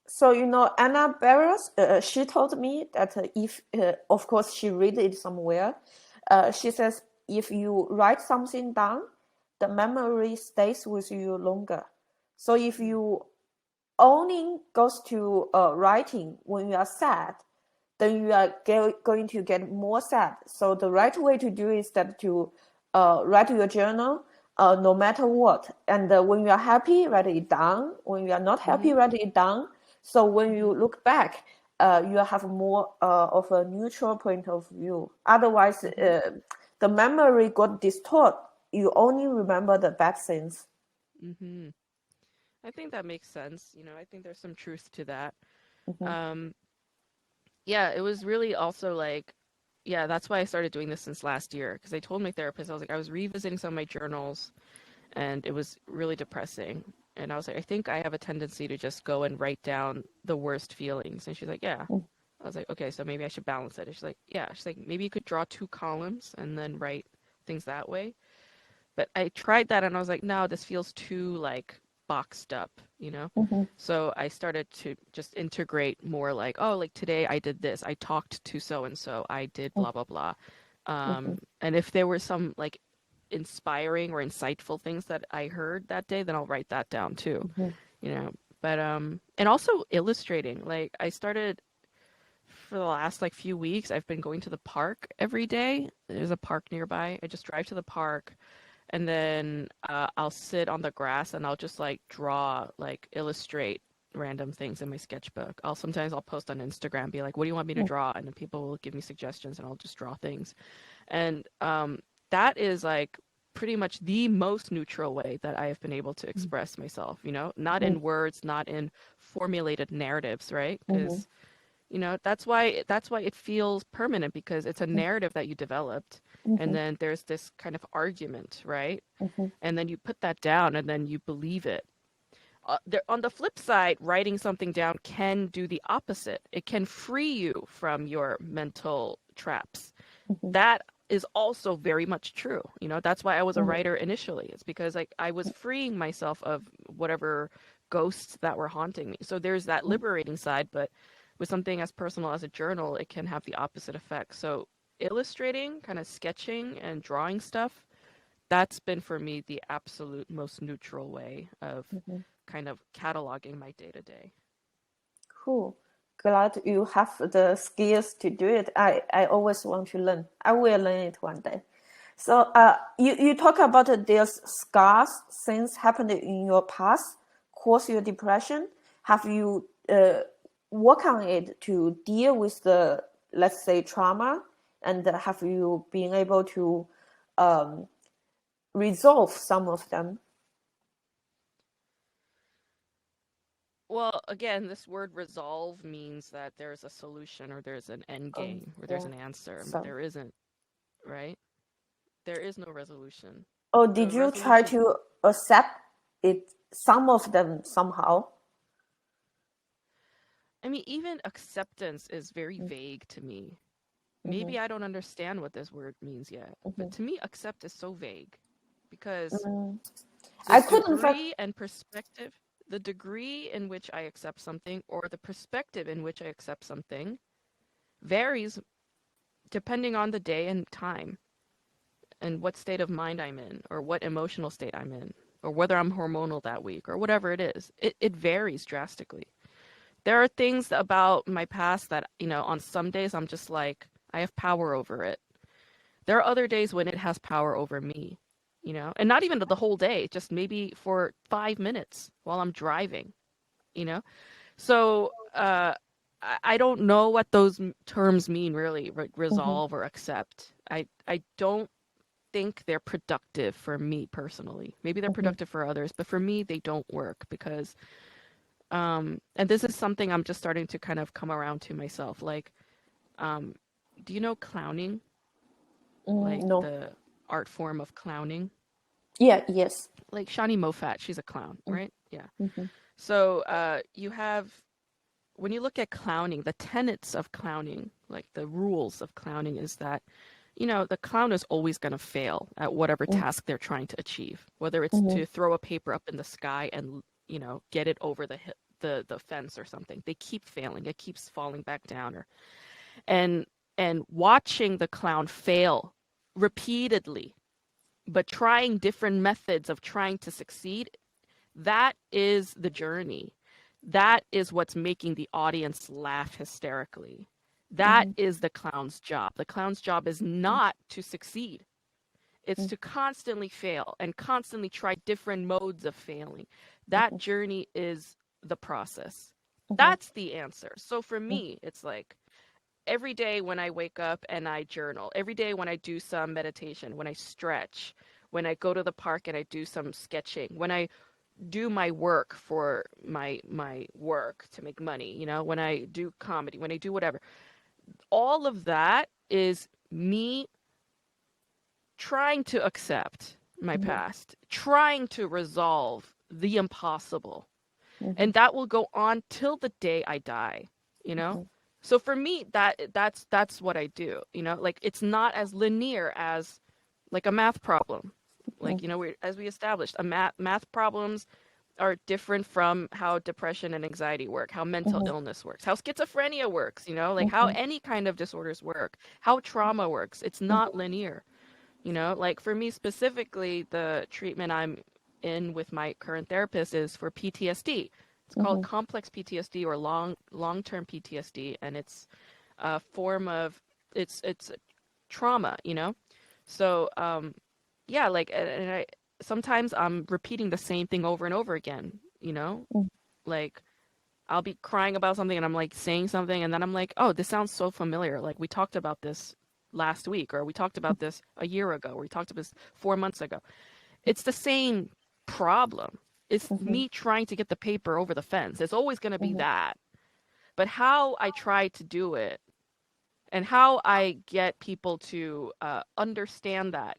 So Anna Barros, she told me that if, of course, she read it somewhere. She says if you write something down, the memory stays with you longer. So if Mm. you only goes to writing when you are sad, then you are going to get more sad. So the right way to do is that to write your journal no matter what. And when you are happy, write it down. When you are not happy, Mm-hmm. write it down. So when Mm-hmm. you look back, you have more of a neutral point of view. Otherwise, Mm-hmm. the memory got distorted. You only remember the bad things. Mm-hmm. I think that makes sense. I think there's some truth to that. Mhm, Um, yeah, it was really also like, yeah, that's why I started doing this since last year. Because I told my therapist, I was like, I was revisiting some of my journals and it was really depressing. And I was like, I think I have a tendency to just go and write down the worst feelings. And she's like, yeah. mhm, I was like, okay, so maybe I should balance it. And she's like, yeah. She's like, maybe you could draw 2 columns and then write things that way. But I tried that and I was like, no, this feels too like boxed up, you know? mhm, So I started to just integrate more like, oh, like today I did this. I talked to so and so. I did blah blah blah. mhm, And if there were some like inspiring or insightful things that I heard that day, then I'll write that down too, mhm, you know. But and also illustrating. Like I started for the last like few weeks, I've been going to the park every day. There's a park nearby. I just drive to the park and then I'll sit on the grass and I'll just like draw, like illustrate random things in my sketchbook. I'll post on Instagram, be like, "What do you want me to mhm, draw?" And then people will give me suggestions, and I'll just draw things. And that is like pretty much the most neutral way that I have been able to express myself. Not mhm, in words, not in formulated narratives, right? mhm, Because that's why it feels permanent because it's a narrative that you developed and mhm, then there's this kind of argument, right? mhm, And then you put that down and then you believe it. On the flip side, writing something down can do the opposite. It can free you from your mental traps. mhm, That is also very much true. That's why I was a mhm, writer initially. It's because like I was freeing myself of whatever ghosts that were haunting me. So there's that mhm. liberating side, but with something as personal as a journal, it can have the opposite effect. So illustrating, kind of sketching and drawing stuff, that's been for me the absolute most neutral way of Mhm. kind of cataloging my day to day. Cool. Glad you have the skills to do it. I always want to learn. I will learn it one day. So you talk about there's scars, things happened in your past, cause your depression. Have you work on it to deal with the, let's say, trauma? And have you been able to um, resolve some of them? Well, again, this word resolve means that there's a solution or there's an end game or there's Yeah. an answer, but So, there isn't, right? There is no resolution. oh, The did you try resolution, to accept it? Some of them somehow. I mean, even acceptance is very vague to me. Mm-hmm, Maybe I don't understand what this word means yet, but mm-hmm, to me, accept is so vague because mm. the I couldn't. degree and perspective, the degree in which I accept something or the perspective in which I accept something varies depending on the day and time and what state of mind I'm in or what emotional state I'm in or whether I'm hormonal that week or whatever it is. It varies drastically. There are things about my past that, on some days I'm just like, I have power over it. There are other days when it has power over me, and not even the whole day, just maybe for 5 minutes while I'm driving, you know? So, I don't know what those terms mean really, Mm-hmm. resolve or accept. I don't think they're productive for me personally. Maybe they're Mm-hmm. productive for others, but for me, they don't work because, and this is something I'm just starting to kind of come around to myself. Like, um, do you know clowning? Like No. the art form of clowning? Yeah. Yes. Like Shani Moffat, she's a clown, Mm-hmm. right? Yeah. Mm-hmm. So, you have, when you look at clowning, the tenets of clowning, like the rules of clowning, is that, the clown is always going to fail at whatever task they're trying to achieve, whether it's Mm-hmm. to throw a paper up in the sky and, get it over the fence or something. They keep failing. It keeps falling back down. And, and watching the clown fail repeatedly, but trying different methods of trying to succeed, that is the journey. That is what's making the audience laugh hysterically. That Mm-hmm. is the clown's job. The clown's job is not to succeed. It's to constantly fail and constantly try different modes of failing. That journey is the process. Mm-hmm. That's the answer. So for me, it's like every day when I wake up and I journal, every day when I do some meditation, when I stretch, when I go to the park and I do some sketching, when I do my work for my work to make money, when I do comedy, when I do whatever, all of that is me trying to accept my Mm-hmm. past, trying to resolve the impossible. Mm-hmm. And that will go on till the day I die, you know? Mm-hmm. So for me, that's what I do, like it's not as linear as like a math problem. Like, as we established, a math problems are different from how depression and anxiety work, how mental Mm-hmm. illness works, how schizophrenia works, like how Mm-hmm. any kind of disorders work, how trauma works. It's not Mm-hmm. linear. Like for me specifically, the treatment I'm in with my current therapist is for PTSD. It's called Mm-hmm. complex PTSD or long-term PTSD, and it's a form of it's trauma, So yeah, like and I sometimes I'm repeating the same thing over and over again, like I'll be crying about something and I'm like saying something and then I'm like, oh, this sounds so familiar. Like we talked about this last week, or we talked about this a year ago, or we talked about this 4 months ago. It's the same problem. It's Mm-hmm. me trying to get the paper over the fence. It's always going to be Mm-hmm. that. But how I try to do it and how I get people to understand that,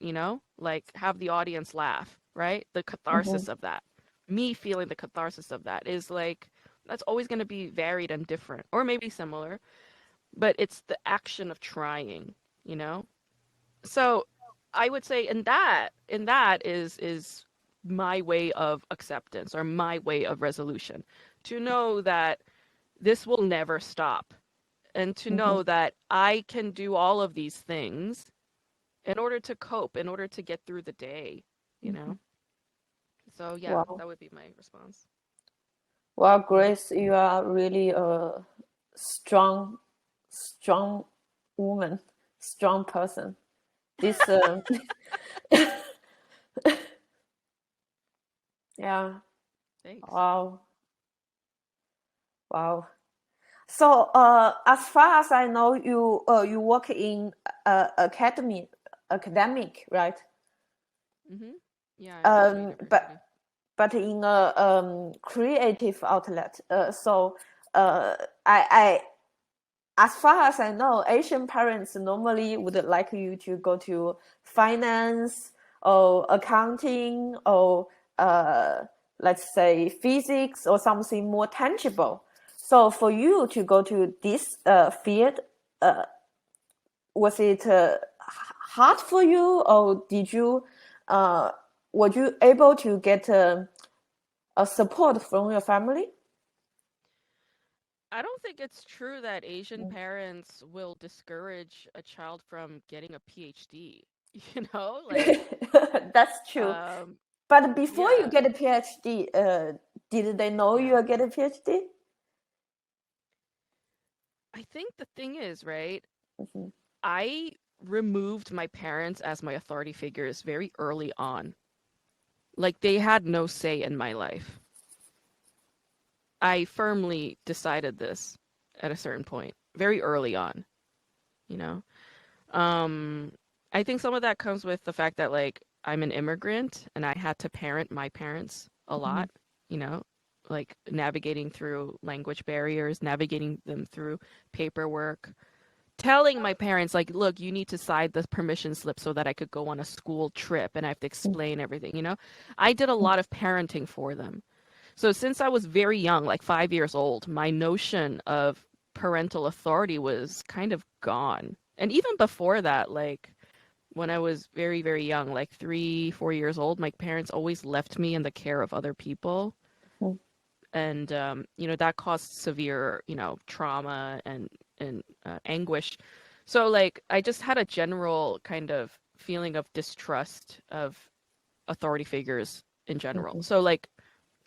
like have the audience laugh, right? The Mm-hmm. catharsis of that, me feeling the catharsis of that is like, that's always going to be varied and different, or maybe similar, but it's the action of trying, you know? So I would say in that is my way of acceptance or my way of resolution, to know that this will never stop, and to Mm-hmm. know that I can do all of these things in order to cope, in order to get through the day, you Mm-hmm. know? So yeah, Wow. that would be my response. Well, Hmm. Grace, you are really a strong woman, strong person. This, yeah. Thanks. Wow. Wow. So, as far as I know, you work in academic, right? Hmm. Yeah, I went to Um, but university. but in a creative outlet. So, I as far as I know, Asian parents normally would like you to go to finance or accounting or let's say physics or something more tangible. So for you to go to this field, uh, was it hard for you, or did you were you able to get support from your family? I don't think it's true that Asian parents will discourage a child from getting a PhD. You know, like, That's true. um, But before you yeah, get a PhD, did they know yeah. you are getting a PhD? I think the thing is, right? Mhm. I removed my parents as my authority figures very early on. Like, they had no say in my life. I firmly decided this at a certain point, very early on, you know? Um, I think some of that comes with the fact that, like, I'm an immigrant and I had to parent my parents a Mhm. lot, you know, like navigating through language barriers, navigating them through paperwork, telling my parents, like, look, you need to sign the permission slip so that I could go on a school trip and I have to explain everything, you know? I did a lot of parenting for them. So since I was very young, like 5 years old, my notion of parental authority was kind of gone. And even before that, like when I was very, very young, like 3, 4 years old, my parents always left me in the care of other people. Mhm. And, that caused severe, trauma and anguish. So, like, I just had a general kind of feeling of distrust of authority figures in general. Mhm. So, like,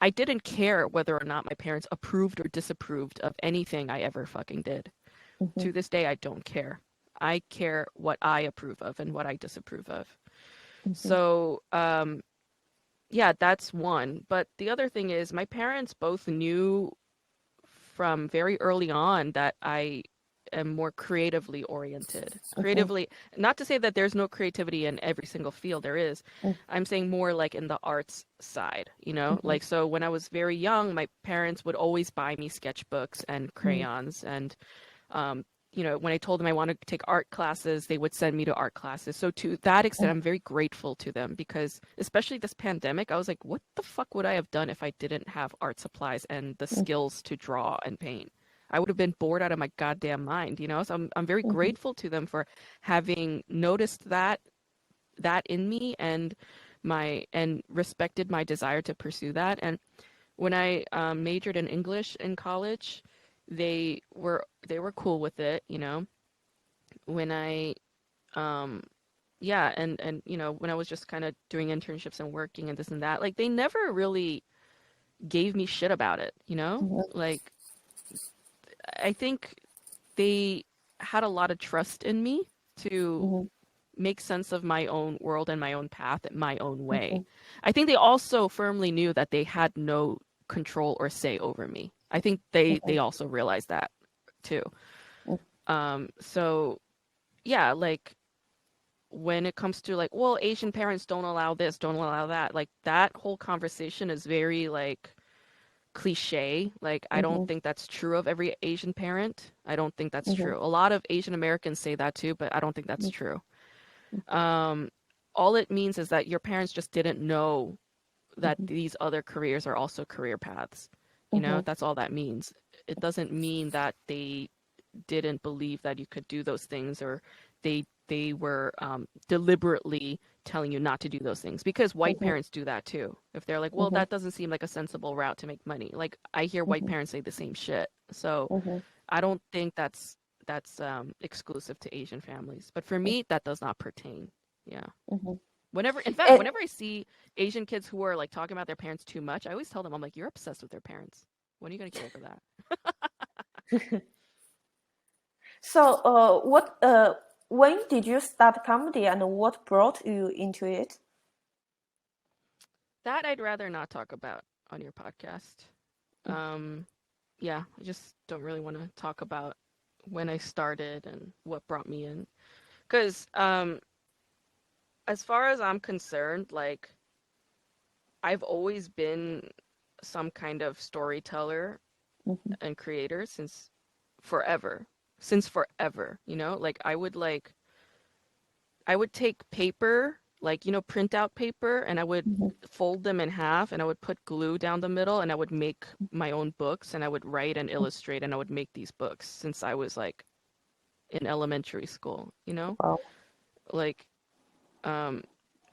I didn't care whether or not my parents approved or disapproved of anything I ever fucking did. Mhm. To this day, I don't care. I care what I approve of and what I disapprove of. Mhm. So, yeah, that's one. But the other thing is, my parents both knew from very early on that I am more creatively oriented. Mhm. Creatively, not to say that there's no creativity in every single field, there is. I'm saying more like in the arts side, you know? Mhm. Like, so when I was very young, my parents would always buy me sketchbooks and Mhm. crayons. And, um, when I told them I wanted to take art classes, they would send me to art classes. So to that extent, I'm very grateful to them because especially this pandemic, I was like, what the fuck would I have done if I didn't have art supplies and the Mhm. skills to draw and paint? I would have been bored out of my goddamn mind, you know? So I'm very Mhm. grateful to them for having noticed that in me and respected my desire to pursue that. And when I majored in English in college, they were cool with it, you know. When I um yeah, and when I was just kind of doing internships and working and this and that, like they never really gave me shit about it, you know? Mhm. Like I think they had a lot of trust in me to Mhm. make sense of my own world and my own path in my own way. Mhm. I think they also firmly knew that they had no control or say over me. I think they Mhm. also realized that too. Mhm. So yeah, like when it comes to like, well, Asian parents don't allow this, don't allow that, like that whole conversation is very like cliche. Like I don't Mhm. think that's true of every Asian parent. I don't think that's Mhm. true. A lot of Asian Americans say that too, but I don't think that's Mhm. true. Um, all it means is that your parents just didn't know that Mhm. these other careers are also career paths. You know, Mhm. that's all that means. It doesn't mean that they didn't believe that you could do those things or they were deliberately telling you not to do those things because white Mhm. parents do that too. If they're like, well, Mhm. that doesn't seem like a sensible route to make money. Like I hear white Mhm. parents say the same shit. So Mhm. I don't think that's exclusive to Asian families. But for me, that does not pertain. Yeah. Mhm. Whenever, in fact, And whenever I see Asian kids who are like talking about their parents too much, I always tell them, I'm like, you're obsessed with their parents. When are you gonna get over that? so, when did you start comedy, and what brought you into it? That I'd rather not talk about on your podcast. Um, yeah, I just don't really want to talk about when I started and what brought me in. Because as far as I'm concerned, like I've always been some kind of storyteller Mhm. and creator forever. Since forever, like I would take paper, like, print out paper, and I would Mhm. fold them in half and I would put glue down the middle and I would make my own books and I would write and illustrate and I would make these books since I was like in elementary school, you know? Wow. Like, um,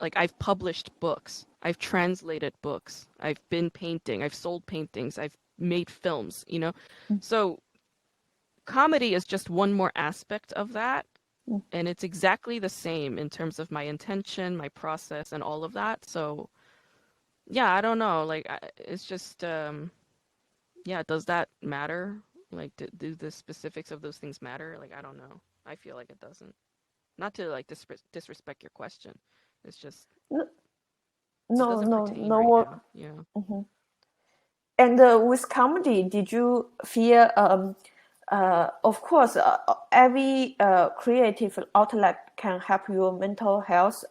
Like I've published books, I've translated books, I've been painting, I've sold paintings, I've made films, you know? So comedy is just one more aspect of that. And it's exactly the same in terms of my intention, my process, and all of that. So yeah, I don't know. Like it's just yeah, does that matter? Like do the specifics of those things matter? Like I don't know. I feel like it doesn't. Not to like disrespect your question. It's just No, it no, doesn't no, pertain right no. now. Yeah. And with comedy, did you feel, of course, every creative outlet can help your mental health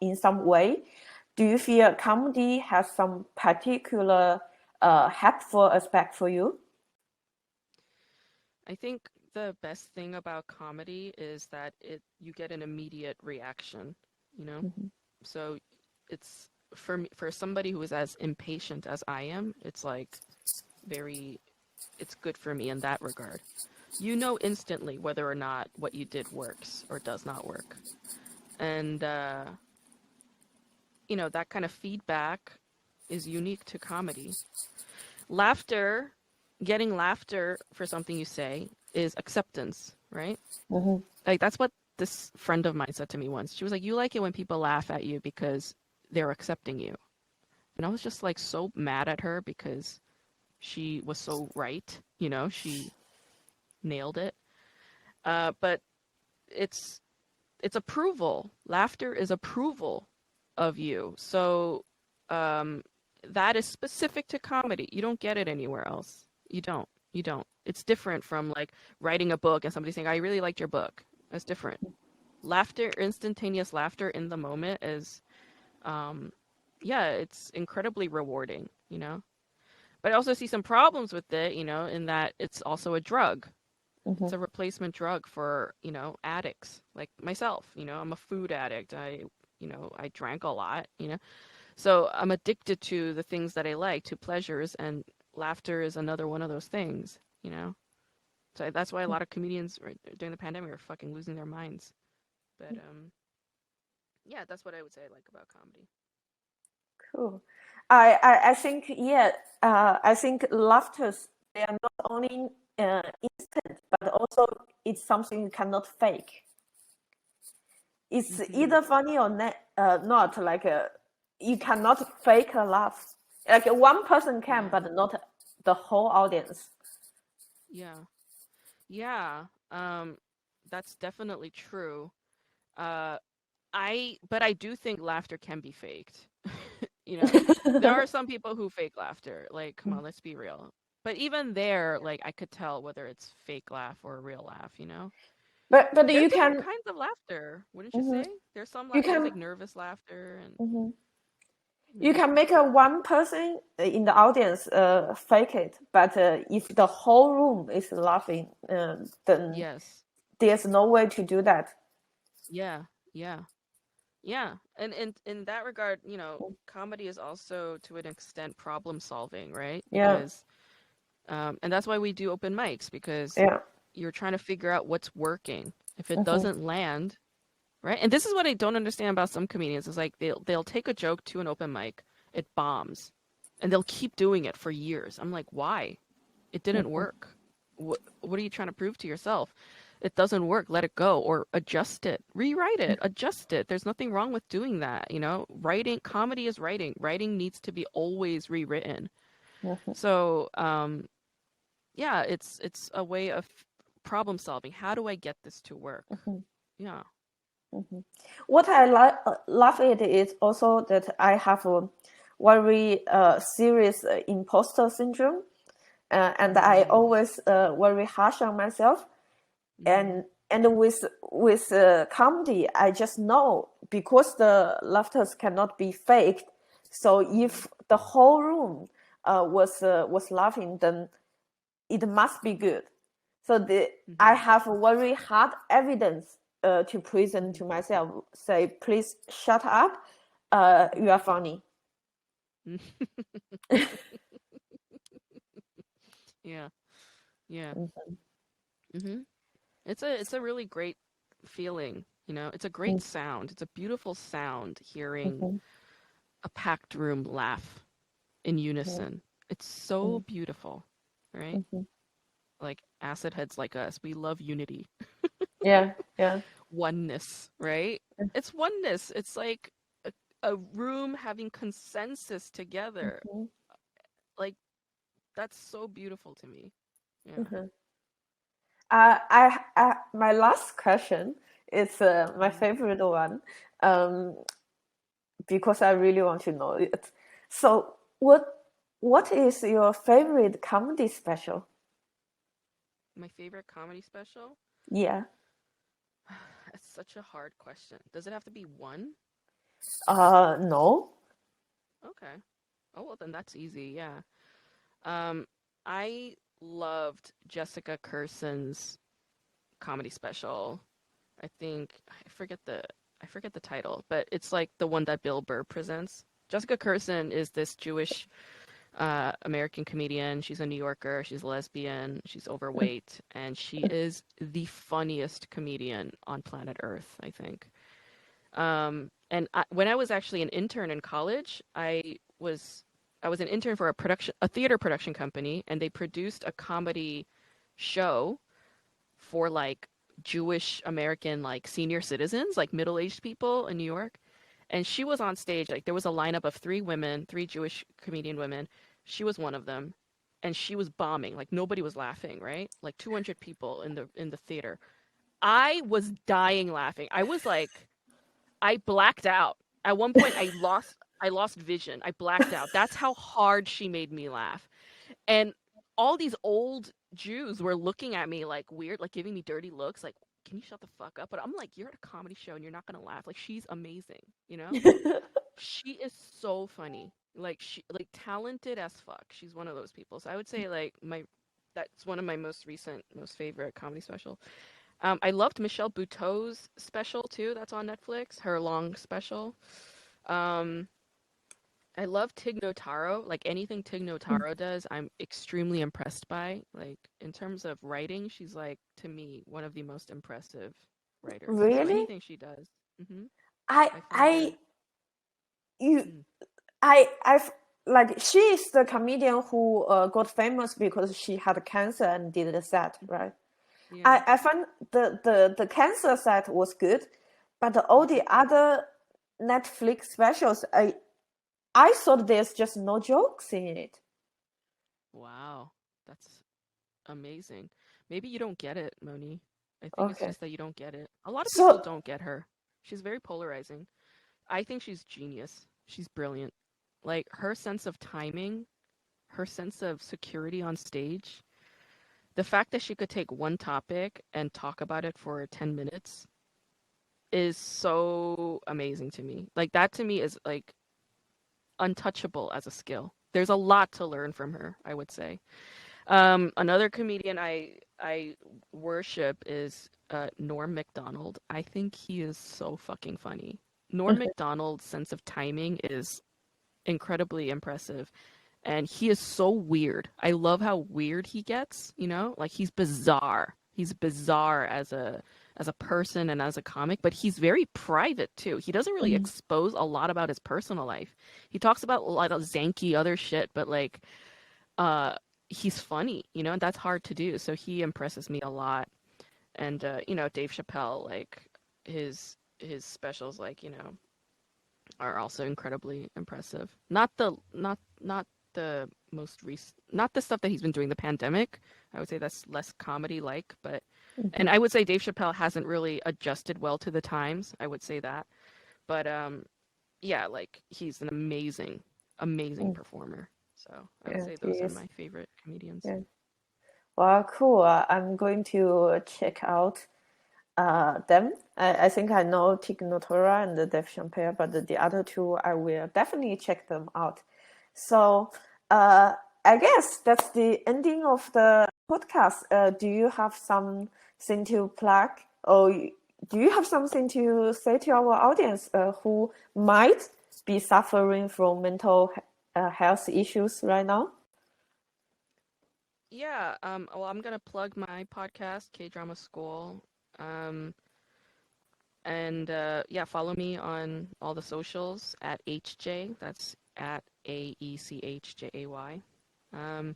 in some way. Do you feel comedy has some particular helpful aspect for you? I think the best thing about comedy is that you get an immediate reaction, you know? So it's for me, for somebody who is as impatient as I am, it's like very it's good for me in that regard. You know instantly whether or not what you did works or does not work. And you know, that kind of feedback is unique to comedy. Laughter, getting laughter for something you say is acceptance, right? Like that's what this friend of mine said to me once. She was like, "You like it when people laugh at you because they're accepting you." And I was just like so mad at her because she was so right, you know, she nailed it. But it's approval. Laughter is approval of you. So um, that is specific to comedy. You don't get it anywhere else. You don't. You don't. It's different from like writing a book and somebody saying, "I really liked your book." That's different. Laughter, instantaneous laughter in the moment is, yeah, it's incredibly rewarding, you know? But I also see some problems with it, you know, in that it's also a drug. It's a replacement drug for, you know, addicts like myself. You know, I'm a food addict. You know, I drank a lot, you know. So I'm addicted to the things that I like, to pleasures, and laughter is another one of those things, you know. So that's why a lot of comedians during the pandemic are fucking losing their minds. But yeah, that's what I would say I like about comedy. Cool. I think, yeah, I think laughters, they are not only instant, but also it's something you cannot fake. It's either funny or not. Like you cannot fake a laugh. Like one person can, Yeah. but not the whole audience. Yeah. Yeah. That's definitely true. Uh, but I do think laughter can be faked. You know, there are some people who fake laughter. Like, come on, let's be real. But even there, like, I could tell whether it's fake laugh or a real laugh, you know? But There are you different can, kinds of laughter, wouldn't you mhm, say? There's some you there's can like nervous laughter and mhm. you You know. can make a one person in the audience fake it, but if the whole room is laughing, then Yes. there's no way to do that. Yeah. Yeah. Yeah. And in that regard, you know, comedy is also to an extent problem solving, right? Yeah, Because and that's why we do open mics because yeah. you're trying to figure out what's working. If it Hmm. doesn't land, right? And this is what I don't understand about some comedians is like they'll take a joke to an open mic, it bombs, and they'll keep doing it for years. I'm like, why? It didn't work. What are you trying to prove to yourself? It doesn't work. Let it go or adjust it. Rewrite it. Adjust it. There's nothing wrong with doing that, you know? Writing comedy is writing. Writing needs to be always rewritten. So, yeah, it's a way of problem solving. How do I get this to work? Yeah. What I love it is also that I have a very serious imposter syndrome, and I always very harsh on myself. Mhm. And with comedy, I just know because the laughters cannot be faked. So if the whole room was laughing, then it must be good. So I Mhm. have very hard evidence to present to Mhm. myself. Say, please shut up. You are funny. Yeah. Yeah. Mhm. It's a really great feeling, You know, it's a great sound. It's a beautiful sound hearing Mm-hmm. a packed room laugh in Mm-hmm. unison. It's so beautiful, right? Mm-hmm. Like acid heads like us, we love unity, Yeah, yeah. oneness, right? It's oneness. It's like a room having consensus together. Mm-hmm. Like that's so beautiful to me. Yeah. Mm-hmm. My last question is my Mhm. favorite one, um, because I really want to know it. So, what is your favorite comedy special? My favorite comedy special? Yeah. It's such a hard question. Does it have to be one? No. Okay. Oh, well, then that's easy. Yeah. Um, I loved Jessica Carson's comedy special. I think I forget the title, but it's like the one that Bill Burr presents. Jessica Carson is this Jewish American comedian. She's a New Yorker. She's lesbian. She's overweight, and she is the funniest comedian on planet Earth, I think. When I was actually an intern in college, I was an intern for a theater production company, and they produced a comedy show for like Jewish American like senior citizens, like middle-aged people in New York. And she was on stage, like there was a lineup of three women, three Jewish comedian women. She was one of them. And she was bombing. Like nobody was laughing, right? Like 200 people in the theater. I was dying laughing. I was like I blacked out. At one point I lost vision. I blacked out. That's how hard she made me laugh. And all these old Jews were looking at me like weird, like giving me dirty looks, like, can you shut the fuck up? But I'm like, you're at a comedy show and you're not gonna laugh. Like, she's amazing, you know? She is so funny. Like like talented as fuck. She's one of those people. So I would say like my that's one of my most recent, most favorite comedy special. I loved Michelle Buteau's special too. That's on Netflix. Her long special. Um, I love Tig Notaro. Like anything Tig Notaro does, I'm extremely impressed by. Like in terms of writing, she's like to me one of the most impressive writers. So Really? anything she does, I I find her. I you Mm, I've like she is the comedian who got famous because she had cancer and did the set, mhm. right? Yeah. I find the cancer set was good, but all Mhm. the other Netflix specials, I thought there's just no jokes in it. Wow, that's amazing. Maybe you don't get it, Moni. I think it's Okay. just that you don't get it. A lot of people So don't get her. She's very polarizing. I think she's genius. She's brilliant. Like her sense of timing, her sense of security on stage, the fact that she could take one topic and talk about it for 10 minutes is so amazing to me. Like that to me is like untouchable as a skill. There's a lot to learn from her, I would say. Another comedian I worship is Norm Macdonald. I think he is so fucking funny. Norm Macdonald's sense of timing is incredibly impressive. And he is so weird. I love how weird he gets, you know? Like he's bizarre. He's bizarre as a person and as a comic, but he's very private too. He doesn't really Mhm. expose a lot about his personal life. He talks about a lot of zanky other shit, but like uh he's funny, you know, and that's hard to do. So he impresses me a lot. And you know, Dave Chappelle, like his specials like, you know, are also incredibly impressive. Not the most recent, not the stuff that he's been doing the pandemic. I would say that's less comedy like, but and Mhm. I would say Dave Chappelle hasn't really adjusted well to the times. I would say that. But yeah, like he's an amazing Mm. performer. So I would Yeah, say he those are is. my favorite comedians. Yeah. Well, cool. I'm going to check out them. I think I know Tig Notara and Dave Chappelle, but the other two I will definitely check them out. So uh, I guess that's the ending of the podcast. Do you have something to plug, or do you have something to say to our audience who might be suffering from mental health issues right now? Yeah, well, I'm gonna plug my podcast, K Drama School. Um, And yeah, follow me on all the socials at HJ. That's at AECHJAY. Um,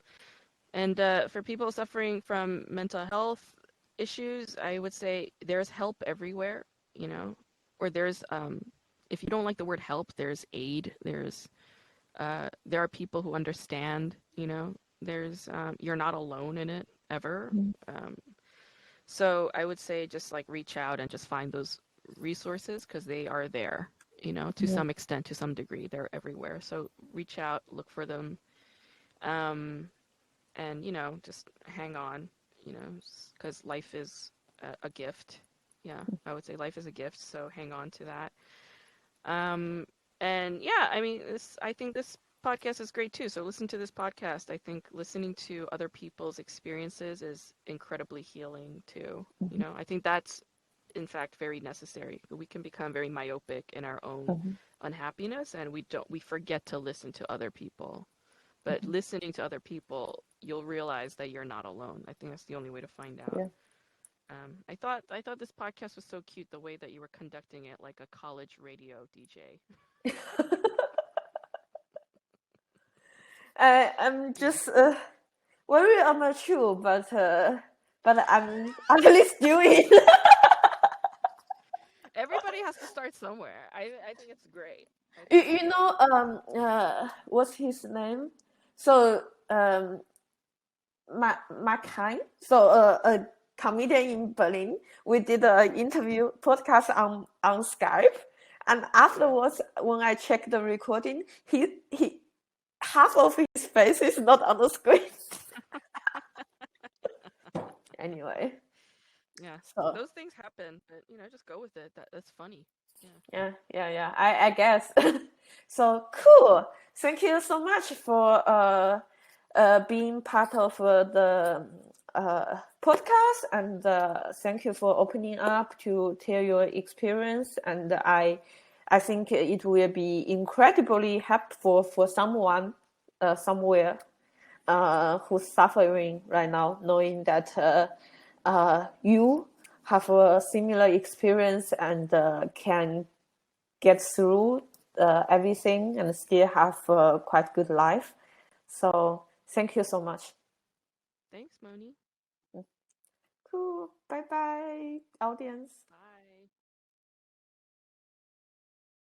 and for people suffering from mental health issues, I would say there's help everywhere, you know, or there's, if you don't like the word help, there's aid. There are people who understand, you know, you're not alone in it ever. Mm. Um, so I would say just like reach out and just find those resources because they are there, you know, to Yeah. some extent, to some degree, they're everywhere. So reach out, look for them, and you know, just hang on, you know, because life is a gift. Yeah, I would say life is a gift, so hang on to that. Um, and yeah, I mean, I think this podcast is great too. So listen to this podcast. I think listening to other people's experiences is incredibly healing too. You Mhm. know, I think that's in fact very necessary. We can become very myopic in our own Mhm. unhappiness and we forget to listen to other people. But Mhm. listening to other people, you'll realize that you're not alone. I think that's the only way to find out. Yeah. I thought this podcast was so cute the way that you were conducting it like a college radio DJ. I'm Yeah. just very amateur, but I'm at least doing it. Everybody has to start somewhere. I think it's great. I You, think it's you great. know, what's his name? So, Mark Hein, so a comedian in Berlin. We did an interview podcast on Skype, and Yeah. afterwards, when I checked the recording, he half of his face is not on the screen. Anyway, Yeah. so Those things happen, but you know, just go with it. That's funny. Yeah. yeah. I guess. So cool. Thank you so much for being part of the podcast, and thank you for opening up to tell your experience. And I think it will be incredibly helpful for someone somewhere who's suffering right now, knowing that you have a similar experience and can get through everything and still have a quite good life. So thank you so much. Thanks, Moni. Cool. Bye bye, audience.